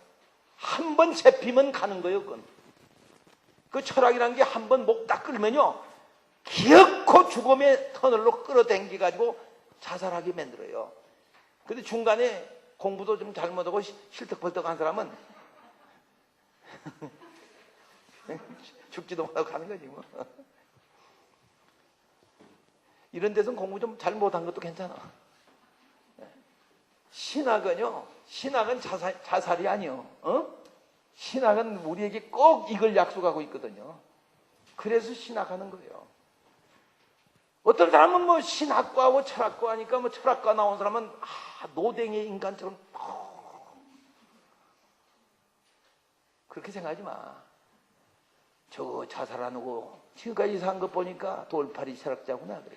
한 번 잡히면 가는 거예요. 그건. 그 철학이라는 게 한 번 목 딱 끌면요. 기어코 죽음의 터널로 끌어당겨가지고 자살하게 만들어요. 근데 중간에 공부도 좀 잘못하고 실득벌떡한 사람은 죽지도 못하고 가는 거지 뭐. 이런 데서는 공부 좀 잘못한 것도 괜찮아. 신학은요, 신학은 자살이 아니요. 신학은 우리에게 꼭 이걸 약속하고 있거든요. 그래서 신학하는 거예요. 어떤 사람은 뭐 신학과하고 철학과 하니까 뭐 철학과 나온 사람은 노댕의 인간처럼 그렇게 생각하지 마. 저거 자살 안 하고 지금까지 산 거 보니까 돌팔이 철학자구나 그래.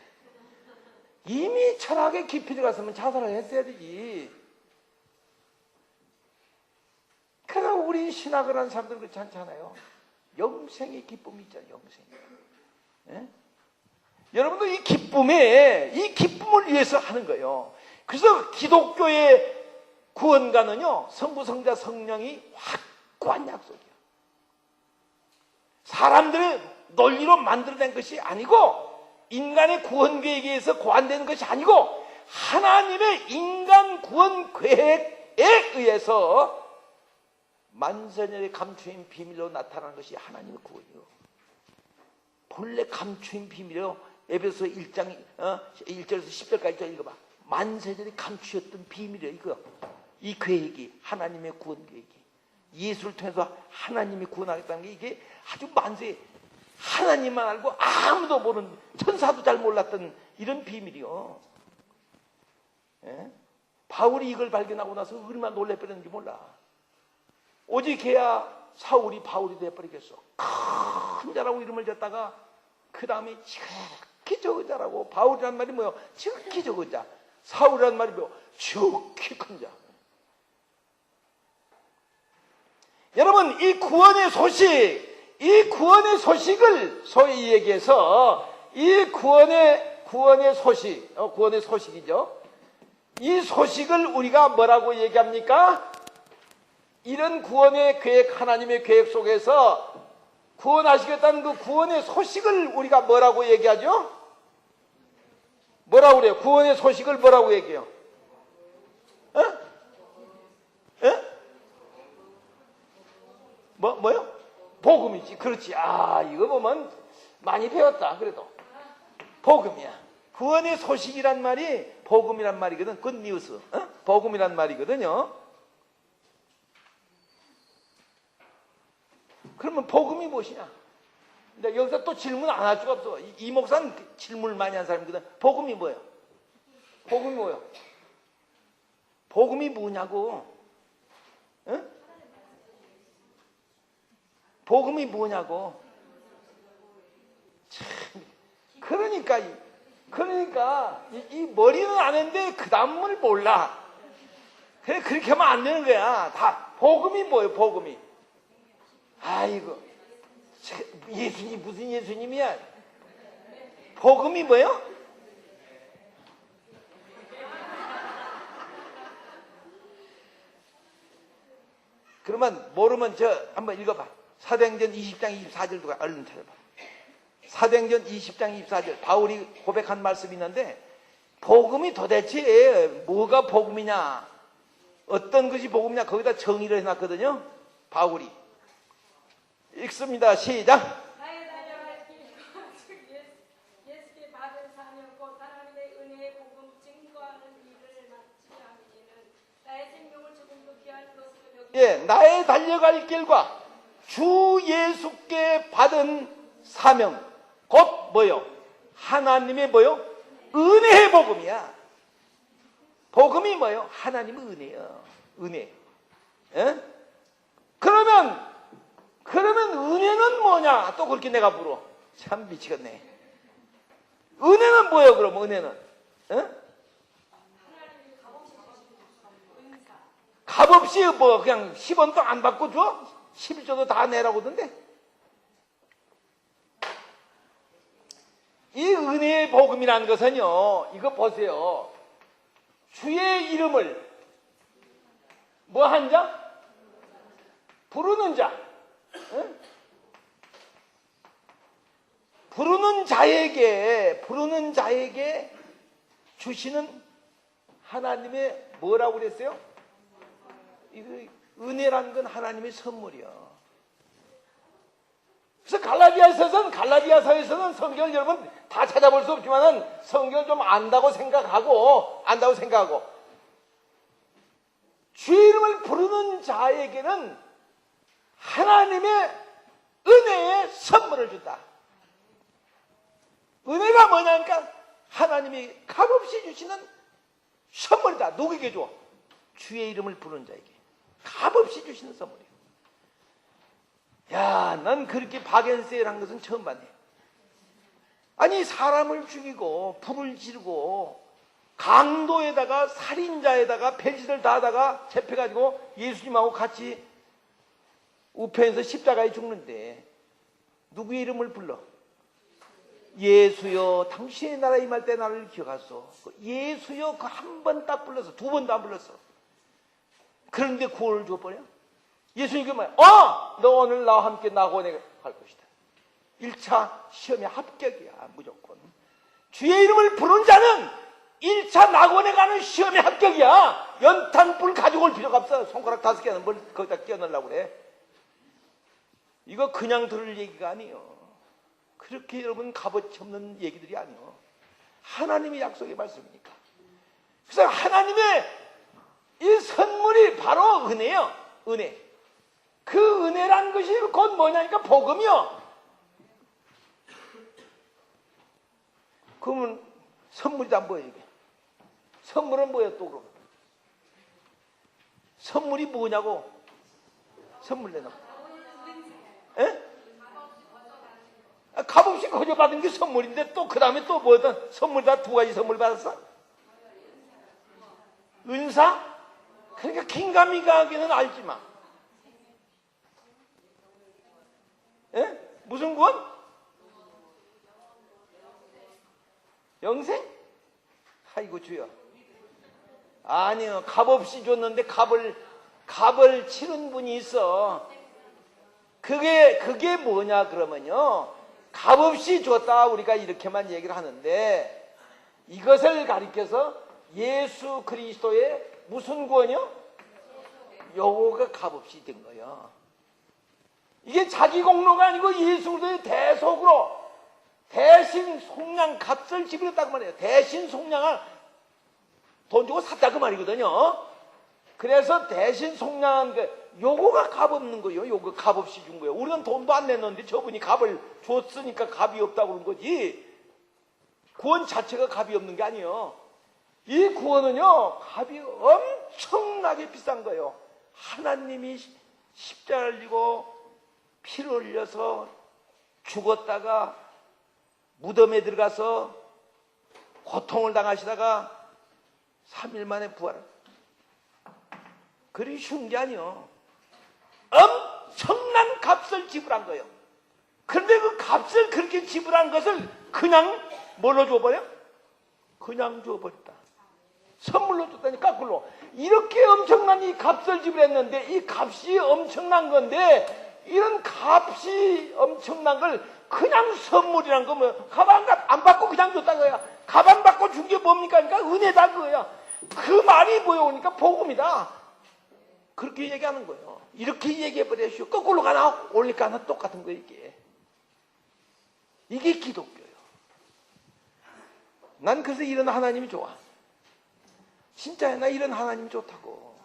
이미 철학에 깊이 들어갔으면 자살을 했어야 되지. 우리 신학을 하는 사람들은 그렇지 않잖아요. 영생의 기쁨이 있잖아요. 영생. 예? 여러분도 이 기쁨을 위해서 하는 거예요. 그래서 기독교의 구원가는요, 성부, 성자, 성령이 확고한 약속이에요. 사람들의 논리로 만들어낸 것이 아니고, 인간의 구원 계획에 의해서 고안되는 것이 아니고, 하나님의 인간 구원 계획에 의해서 만세년의 감추인 비밀로 나타나는 것이 하나님의 구원이요. 본래 감추인 비밀이요. 에베소 1장 1절에서 10절까지 읽어봐. 만세년에 감추었던 비밀이에요. 이거. 이 계획이, 하나님의 구원 계획이, 예수를 통해서 하나님이 구원하겠다는 게 이게 아주 만세, 하나님만 알고 아무도 모르는, 천사도 잘 몰랐던 이런 비밀이요. 예? 바울이 이걸 발견하고 나서 얼마나 놀래버렸는지 몰라. 오직 걔야 사울이 바울이 돼버리겠어. 큰 자라고 이름을 졌다가 그 다음에 지극히 적은 자라고. 바울이란 말이 뭐예요? 지극히 적은 자. 사울이란 말이 뭐예요? 지극히 큰 자. 여러분, 이 구원의 소식을 소위 얘기해서 이 구원의 소식이죠. 이 소식을 우리가 뭐라고 얘기합니까? 이런 구원의 계획, 하나님의 계획 속에서 구원하시겠다는 그 구원의 소식을 우리가 뭐라고 얘기하죠? 뭐라고 그래요? 구원의 소식을 뭐라고 얘기해요? 어? 어? 뭐요? 복음이지. 그렇지. 아, 이거 보면 많이 배웠다. 그래도. 복음이야. 구원의 소식이란 말이 복음이란 말이거든. 굿뉴스. 복음이란 말이거든요. 그러면 복음이 무엇이냐? 근데 여기서 또 질문 안 할 수가 없어. 이 목사는 질문을 많이 한 사람이거든. 복음이 뭐예요? 복음이 뭐예요? 복음이 뭐냐고? 응? 복음이 뭐냐고? 참, 그러니까 이 머리는 아는데 그 다음을 몰라. 그래, 그렇게 하면 안 되는 거야. 다 복음이 뭐예요? 복음이. 아이고, 예수님 무슨 예수님이야? 복음이 뭐예요? 그러면 모르면 한번 읽어봐. 사도행전 20장 24절도 얼른 찾아봐. 사도행전 20장 24절 바울이 고백한 말씀이 있는데, 복음이 도대체 뭐가 복음이냐, 어떤 것이 복음이냐, 거기다 정의를 해놨거든요. 바울이. 읽습니다. 시작. 나의 달려갈 길과 즉 예수께 받은 사명 곧 하나님의 은혜의 복음 증거하는 일을 마치지 않기는 나의 생명을 조금도 귀한 것으로 여기지. 예, 나의 달려갈 길과 주 예수께 받은 사명 곧 뭐요? 하나님의 뭐요? 은혜의 복음이야. 복음이 뭐요? 하나님의 은혜요. 은혜. 예? 그러면 은혜는 뭐냐? 또 그렇게 내가 물어. 참 미치겠네. 은혜는 뭐예요? 그럼 은혜는? 예? 값없이 뭐 그냥 10원도 안 받고 줘? 11조도 다 내라고 하던데? 이 은혜의 복음이라는 것은요, 이거 보세요. 주의 이름을 뭐 한 자? 부르는 자. 응? 부르는 자에게 주시는 하나님의 뭐라고 그랬어요? 이거 은혜라는 건 하나님의 선물이요. 그래서 갈라디아서에서는 성경을 여러분 다 찾아볼 수 없지만은 성경을 좀 안다고 생각하고 주의 이름을 부르는 자에게는 하나님의 은혜의 선물을 준다. 은혜가 뭐냐니까 하나님이 값없이 주시는 선물이다. 누구에게 줘? 주의 이름을 부르는 자에게 값없이 주시는 선물이에요. 야, 난 그렇게 박앤세일한 것은 처음 봤네. 아니, 사람을 죽이고 불을 지르고 강도에다가 살인자에다가 배신을 다 하다가 잡혀가지고 예수님하고 같이 우편에서 십자가에 죽는데 누구의 이름을 불러? 예수여 당신의 나라 임할 때 나를 기억하소. 예수여 그 한 번 딱 불렀어. 두 번도 안 불렀어. 그런데 구원을 줘버려. 예수님이 뭐야? 너 오늘 나와 함께 낙원에 갈 것이다. 1차 시험에 합격이야. 무조건. 주의 이름을 부른 자는 1차 낙원에 가는 시험에 합격이야. 연탄불 가지고 올 필요가 없어. 손가락 5개는 뭘 거기다 끼워 넣으려고 그래. 이거 그냥 들을 얘기가 아니에요. 그렇게 여러분 값어치 없는 얘기들이 아니에요. 하나님의 약속의 말씀이니까. 그래서 하나님의 이 선물이 바로 은혜예요. 은혜. 그 은혜란 것이 곧 뭐냐니까 복음이요. 그러면 선물이다 뭐예요 이게? 선물은 뭐예요 또 그럼? 선물이 뭐냐고? 선물 내놔. 에? 값없이 거저받은 게 선물인데 또 그 다음에 또 뭐든 선물 다 2가지 선물 받았어? 은사? 그러니까 긴가민가하게는 알지만 에? 무슨 구원? 영생? 아이고 주여. 아니요 값없이 줬는데 값을 치른 분이 있어. 그게 뭐냐 그러면요 값없이 줬다 우리가 이렇게만 얘기를 하는데 이것을 가리켜서 예수 그리스도의 무슨 구원이요? 요거가 값없이 된 거예요. 이게 자기 공로가 아니고 예수 그리스도의 대속으로 대신 속량 값을 지불했다고 말이에요. 대신 속량을 돈 주고 샀다 그 말이거든요. 그래서 대신 속량한 게 요거가 값 없는 거예요. 요거 값 없이 준 거예요. 우리는 돈도 안 냈는데 저분이 값을 줬으니까 값이 없다고 그런 거지. 구원 자체가 값이 없는 게 아니에요. 이 구원은요 값이 엄청나게 비싼 거예요. 하나님이 십자가를 지고 피를 흘려서 죽었다가 무덤에 들어가서 고통을 당하시다가 3일 만에 부활을. 그리 쉬운 게 아니요. 엄청난 값을 지불한 거예요. 그런데 그 값을 그렇게 지불한 것을 그냥 뭘로 줘버려? 그냥 줘버렸다. 선물로 줬다니 거꾸로. 이렇게 엄청난 이 값을 지불했는데 이 값이 엄청난 건데 이런 값이 엄청난 걸 그냥 선물이란 거 뭐 가방 안 받고 그냥 줬다는 거야. 가방 받고 준 게 뭡니까? 그러니까 은혜다 그거야. 그 말이 보여오니까 복음이다. 그렇게 얘기하는 거예요. 이렇게 얘기해버려요. 거꾸로 가나 올릴까 하나 똑같은 거예요 이게. 이게 기독교예요. 난 그래서 이런 하나님이 좋아. 진짜야 나 이런 하나님이 좋다고.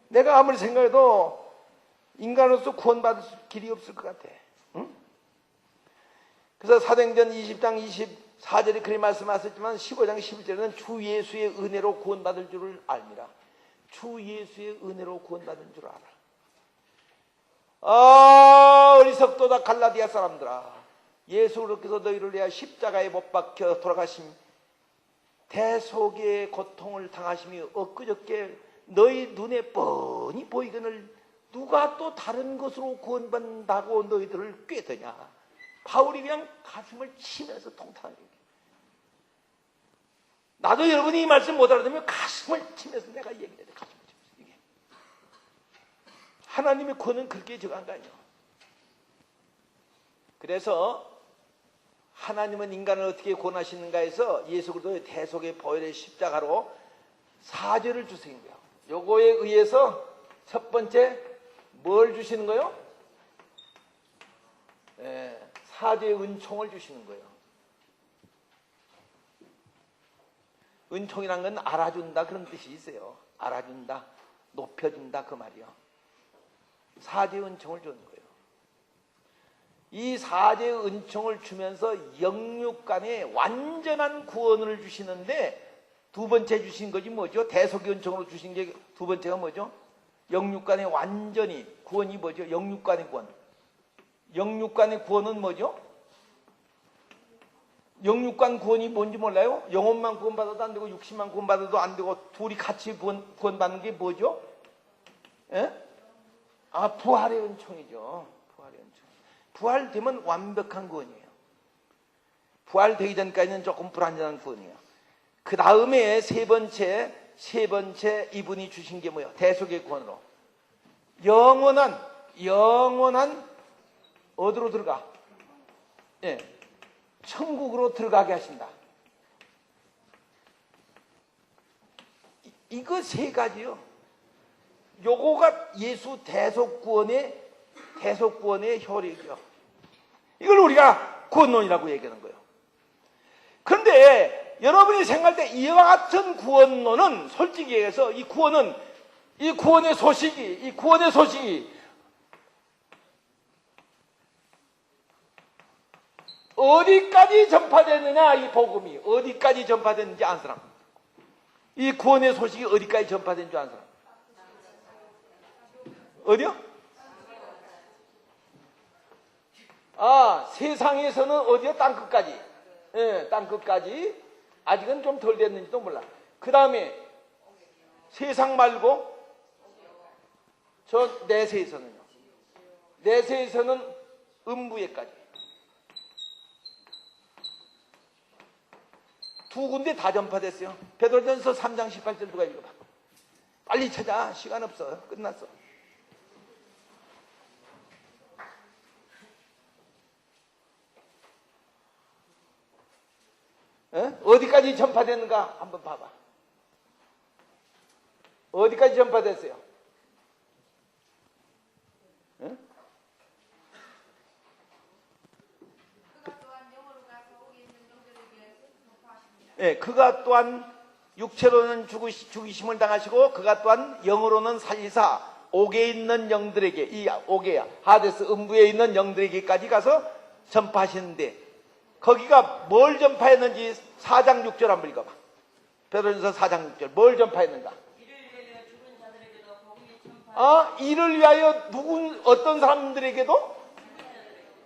내가 아무리 생각해도 인간으로서 구원받을 길이 없을 것 같아. 응? 그래서 사도행전 20장 24절에 그렇게 말씀하셨지만 15장 11절에는 주 예수의 은혜로 구원받을 줄을 알미라. 주 예수의 은혜로 구원받은 줄 알아. 어리석도다 갈라디아 사람들아. 예수 그리스도께서 너희를 위하여 십자가에 못 박혀 돌아가심 대속의 고통을 당하심이 엊그저께 너희 눈에 뻔히 보이거늘 누가 또 다른 것으로 구원받는다고 너희들을 꾀드냐. 바울이 그냥 가슴을 치면서 통탄하게. 나도 여러분이 이 말씀 못 알아듣으면 가슴을 치면서 내가 얘기해야 돼. 가슴을 치면서. 이게. 하나님의 구원은 그렇게 정한 거 아니에요. 그래서 하나님은 인간을 어떻게 구원하시는가 해서 예수 그리스도의 대속의 보혈의 십자가로 사죄를 주시는 거예요. 요거에 의해서 첫 번째 뭘 주시는 거예요? 사죄의 은총을 주시는 거예요. 은총이란 건 알아준다 그런 뜻이 있어요. 알아준다, 높여준다 그 말이요. 사죄의 은총을 주는 거예요. 이 사죄의 은총을 주면서 영육간에 완전한 구원을 주시는데 두 번째 주신 것이 뭐죠? 대속의 은총으로 주신 게 두 번째가 뭐죠? 영육간에 완전히 구원이 뭐죠? 영육간의 구원. 영육간의 구원은 뭐죠? 영육간 구원이 뭔지 몰라요? 영혼만 구원받아도 안 되고 육신만 구원받아도 안 되고 둘이 같이 구원받는 게 뭐죠? 예? 부활의 은총이죠. 부활의 은총. 부활되면 완벽한 구원이에요. 부활되기 전까지는 조금 불완전한 구원이에요. 그 다음에 세 번째 이분이 주신 게 뭐예요? 대속의 구원으로. 영원한 어디로 들어가? 예, 천국으로 들어가게 하신다. 이거 세 가지요. 요거가 예수 대속구원의 효력이요. 이걸 우리가 구원론이라고 얘기하는 거예요. 그런데 여러분이 생각할 때 이와 같은 구원론은 솔직히 얘기해서 이 구원의 소식이 어디까지 전파됐느냐, 이 복음이 어디까지 전파됐는지 아는 사람. 이 구원의 소식이 어디까지 전파된 줄 아는 사람? 어디요? 세상에서는 어디요? 땅끝까지. 예, 땅끝까지. 아직은 좀 덜 됐는지도 몰라. 그 다음에 세상 말고 저 내세에서는요. 내세에서는 음부에까지. 두 군데 다 전파됐어요. 베드로전서 3장 18절 누가 읽어봐. 빨리 찾아. 시간 없어. 끝났어. 어디까지 전파됐는가 한번 봐봐. 어디까지 전파됐어요? 그가 또한 육체로는 죽이심을 당하시고 그가 또한 영으로는 살리사 옥에 있는 영들에게, 이 옥에야 하데스 음부에 있는 영들에게까지 가서 전파하시는데 거기가 뭘 전파했는지 4장 6절 한번 읽어봐. 베드로전서 4장 6절 뭘 전파했는가? 이를 위하여 어떤 사람들에게도?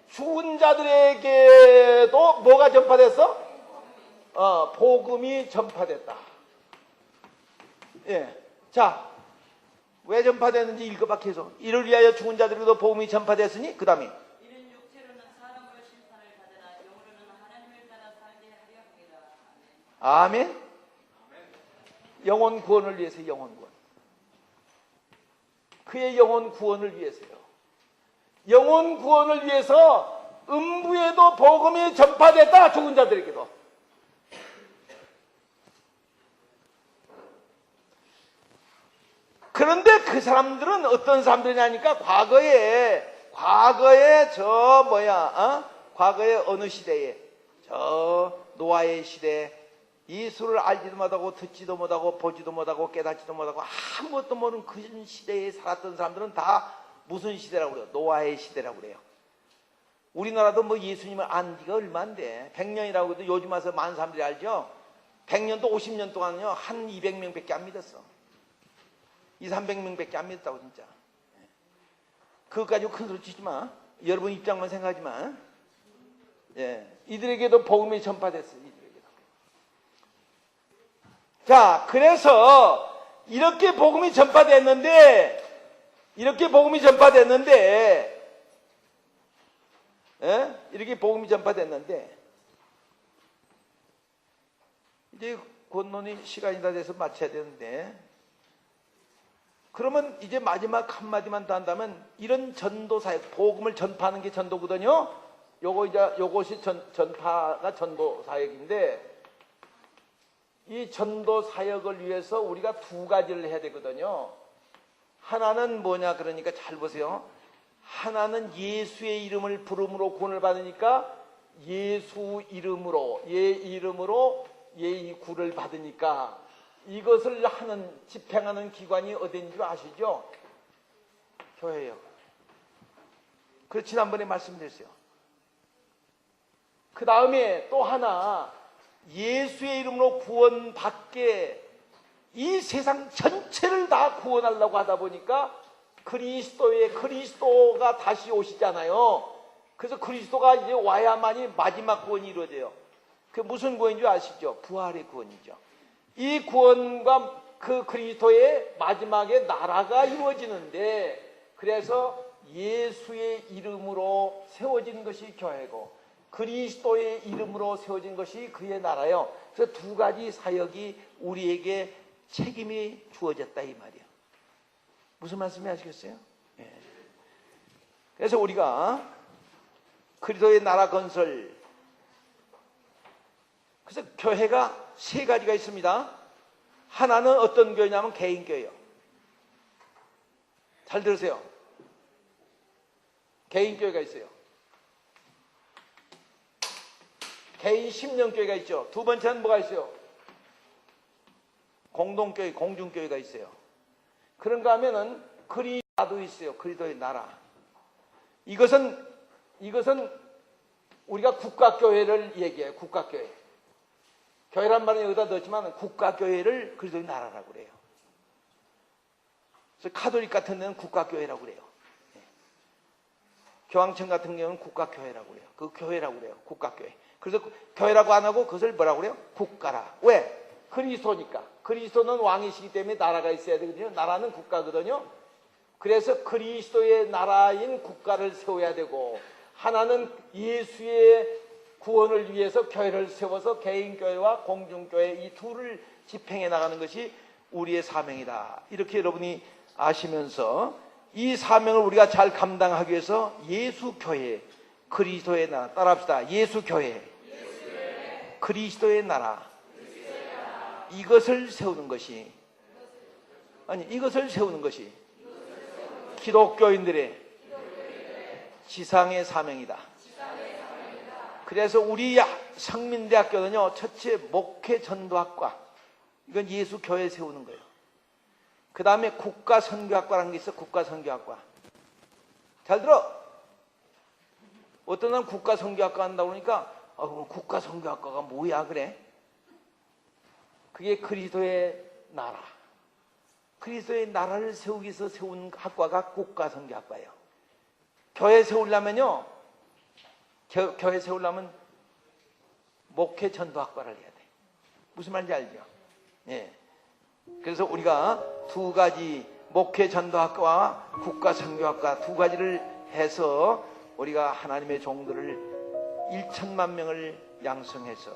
죽은 자들에게도 뭐가 전파됐어? 복음이 전파됐다. 예. 자, 왜 전파됐는지 읽어봐 계속. 이를 위하여 죽은 자들에게도 복음이 전파됐으니 그 다음에 이는 육체로는 사람으로 심판을 받으나 영으로는 하나님을 따라 살게 하려 함이라. 아멘. 영혼 구원을 위해서 영혼 구원. 그의 영혼 구원을 위해서요. 영혼 구원을 위해서 음부에도 복음이 전파됐다. 죽은 자들에게도. 그런데 그 사람들은 어떤 사람들이냐니까 과거에 과거에 어느 시대에 노아의 시대 예수를 알지도 못하고 듣지도 못하고 보지도 못하고 깨닫지도 못하고 아무것도 모르는 그 시대에 살았던 사람들은 다 무슨 시대라고 그래요? 노아의 시대라고 그래요. 우리나라도 뭐 예수님을 안 지가 얼마인데 100년이라고 해도 요즘 와서 많은 사람들이 알죠? 100년도 50년 동안요 한 200명밖에 안 믿었어. 200~300명밖에 안 믿었다고 진짜. 그것 가지고 큰 소리 치지 마. 여러분 입장만 생각하지 마. 예, 이들에게도 복음이 전파됐어요. 이들에게도. 자, 그래서 이렇게 복음이 전파됐는데 이렇게 복음이 전파됐는데 이제 권론이 시간이 다 돼서 마쳐야 되는데 그러면 이제 마지막 한마디만 더 한다면 이런 전도 사역, 복음을 전파하는 게 전도거든요. 요것이 전파가 전도 사역인데 이 전도 사역을 위해서 우리가 두 가지를 해야 되거든요. 하나는 뭐냐 그러니까 잘 보세요. 하나는 예수의 이름을 부름으로 구원을 받으니까 예수 이름으로 예의 구를 받으니까 이것을 집행하는 기관이 어딘 줄 아시죠? 교회요. 그 지난번에 말씀드렸어요. 그 다음에 또 하나 예수의 이름으로 구원받게 이 세상 전체를 다 구원하려고 하다 보니까 그리스도가 다시 오시잖아요. 그래서 그리스도가 이제 와야만이 마지막 구원이 이루어져요. 그 무슨 구원인 줄 아시죠? 부활의 구원이죠. 이 구원과 그 그리스도의 마지막에 나라가 이루어지는데 그래서 예수의 이름으로 세워진 것이 교회고 그리스도의 이름으로 세워진 것이 그의 나라요. 그래서 두 가지 사역이 우리에게 책임이 주어졌다 이 말이에요. 무슨 말씀이 아시겠어요? 예. 그래서 우리가 그리스도의 나라 건설, 그래서 교회가 세 가지가 있습니다. 하나는 어떤 교회냐면 개인교회요. 잘 들으세요. 개인교회가 있어요. 개인 심령교회가 있죠. 두 번째는 뭐가 있어요? 공동교회, 공중교회가 있어요. 그런가 하면은 그리스도도 있어요. 그리스도의 나라. 이것은 우리가 국가교회를 얘기해요. 국가교회. 교회란 말은 여기다 넣었지만 국가교회를 그리스도의 나라라고 그래요. 그래서 카톨릭 같은 데는 국가교회라고 그래요. 교황청 같은 경우는 국가교회라고 그래요. 그 교회라고 그래요. 국가교회. 그래서 교회라고 안 하고 그것을 뭐라고 그래요? 국가라. 왜? 그리스도니까. 그리스도는 왕이시기 때문에 나라가 있어야 되거든요. 나라는 국가거든요. 그래서 그리스도의 나라인 국가를 세워야 되고, 하나는 예수의 구원을 위해서 교회를 세워서 개인교회와 공중교회 이 둘을 집행해 나가는 것이 우리의 사명이다. 이렇게 여러분이 아시면서 이 사명을 우리가 잘 감당하기 위해서 예수교회, 그리스도의 나라, 따라합시다. 예수교회, 그리스도의 나라, 이것을 세우는 것이, 이것을 세우는 것이 기독교인들의 지상의 사명이다. 그래서 우리 성민대학교는요, 첫째 목회 전도학과, 이건 예수 교회 세우는 거예요. 그 다음에 국가선교학과라는 게 있어. 국가선교학과. 잘 들어. 어떤 사람 국가선교학과 한다고 그러니까 그럼 국가선교학과가 뭐야 그래? 그게 그리스도의 나라, 그리스도의 나라를 세우기 위해서 세운 학과가 국가선교학과예요. 교회 세우려면요, 교회 세우려면 목회 전도학과를 해야 돼. 무슨 말인지 알죠? 예. 그래서 우리가 두 가지, 목회 전도학과와 국가선교학과 두 가지를 해서 우리가 하나님의 종들을 1천만 명을 양성해서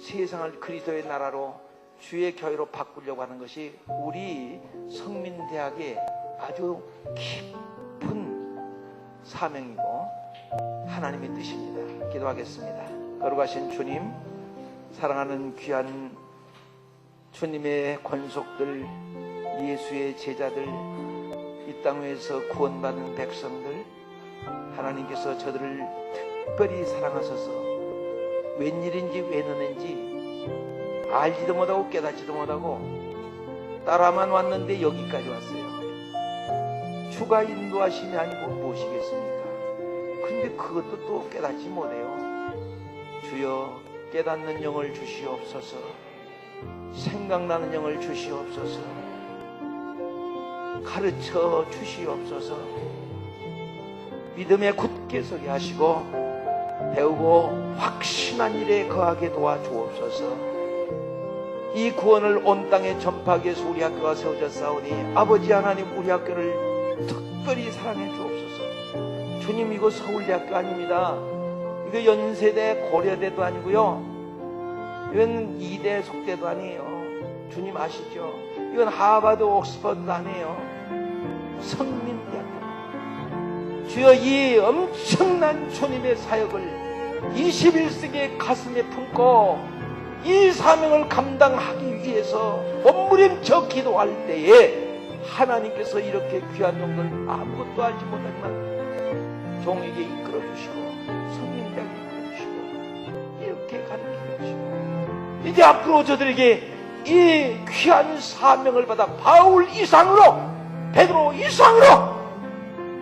세상을 그리스도의 나라로 주의 교회로 바꾸려고 하는 것이 우리 성민대학의 아주 깊은 사명이고 하나님의 뜻입니다. 기도하겠습니다. 거룩하신 주님, 사랑하는 귀한 주님의 권속들, 예수의 제자들, 이 땅 위에서 구원받은 백성들, 하나님께서 저들을 특별히 사랑하셔서 웬일인지 왜 너는지 알지도 못하고 깨닫지도 못하고 따라만 왔는데 여기까지 왔어요. 주가 인도하심이 아니고 무엇이겠습니까? 근데 그것도 또 깨닫지 못해요. 주여, 깨닫는 영을 주시옵소서. 생각나는 영을 주시옵소서. 가르쳐 주시옵소서. 믿음에 굳게 서게 하시고 배우고 확신한 일에 거하게 도와주옵소서. 이 구원을 온 땅에 전파하기 위해서 우리 학교가 세워졌사오니 아버지 하나님, 우리 학교를 특별히 사랑해 주옵소서. 주님, 이거 서울대학교 아닙니다. 이거 연세대 고려대도 아니고요, 이건 이대 속대도 아니에요. 주님 아시죠? 이건 하버드 옥스퍼드도 아니에요. 성민대학교. 주여, 이 엄청난 주님의 사역을 21세기의 가슴에 품고 이 사명을 감당하기 위해서 몸부림쳐 기도할 때에 하나님께서 이렇게 귀한 종들, 아무것도 알지 못하지만 종에게 이끌어주시고 성민대학에 이끌어주시고 이렇게 가르쳐 주시고, 이제 앞으로 저들에게 이 귀한 사명을 받아 바울 이상으로, 베드로 이상으로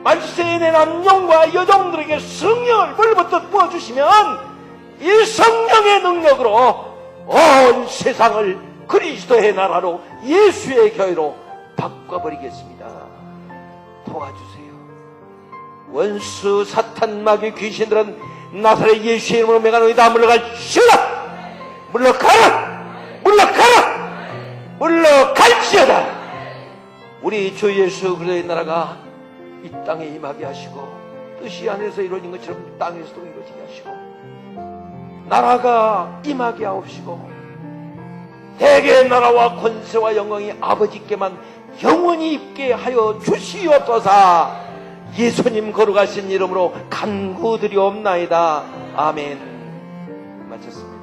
만세에 내난 영과 여종들에게 성령을 물부터 부어주시면 이 성령의 능력으로 온 세상을 그리스도의 나라로, 예수의 교회로 바꿔버리겠습니다. 도와주세요. 원수 사탄 마귀 귀신들은 나사렛 예수의 이름으로 맹하노이다. 물러갈지어다. 물러가라. 물러가라. 물러갈지어다. 우리 주 예수 그리스도의 나라가 이 땅에 임하게 하시고 뜻이 하늘에서 이루어진 것처럼 땅에서도 이루어지게 하시고 나라가 임하게 하옵시고 대개의 나라와 권세와 영광이 아버지께만 영원히 있게 하여 주시옵소서. 예수님 거룩하신 이름으로 간구드리옵나이다. 아멘. 마쳤습니다.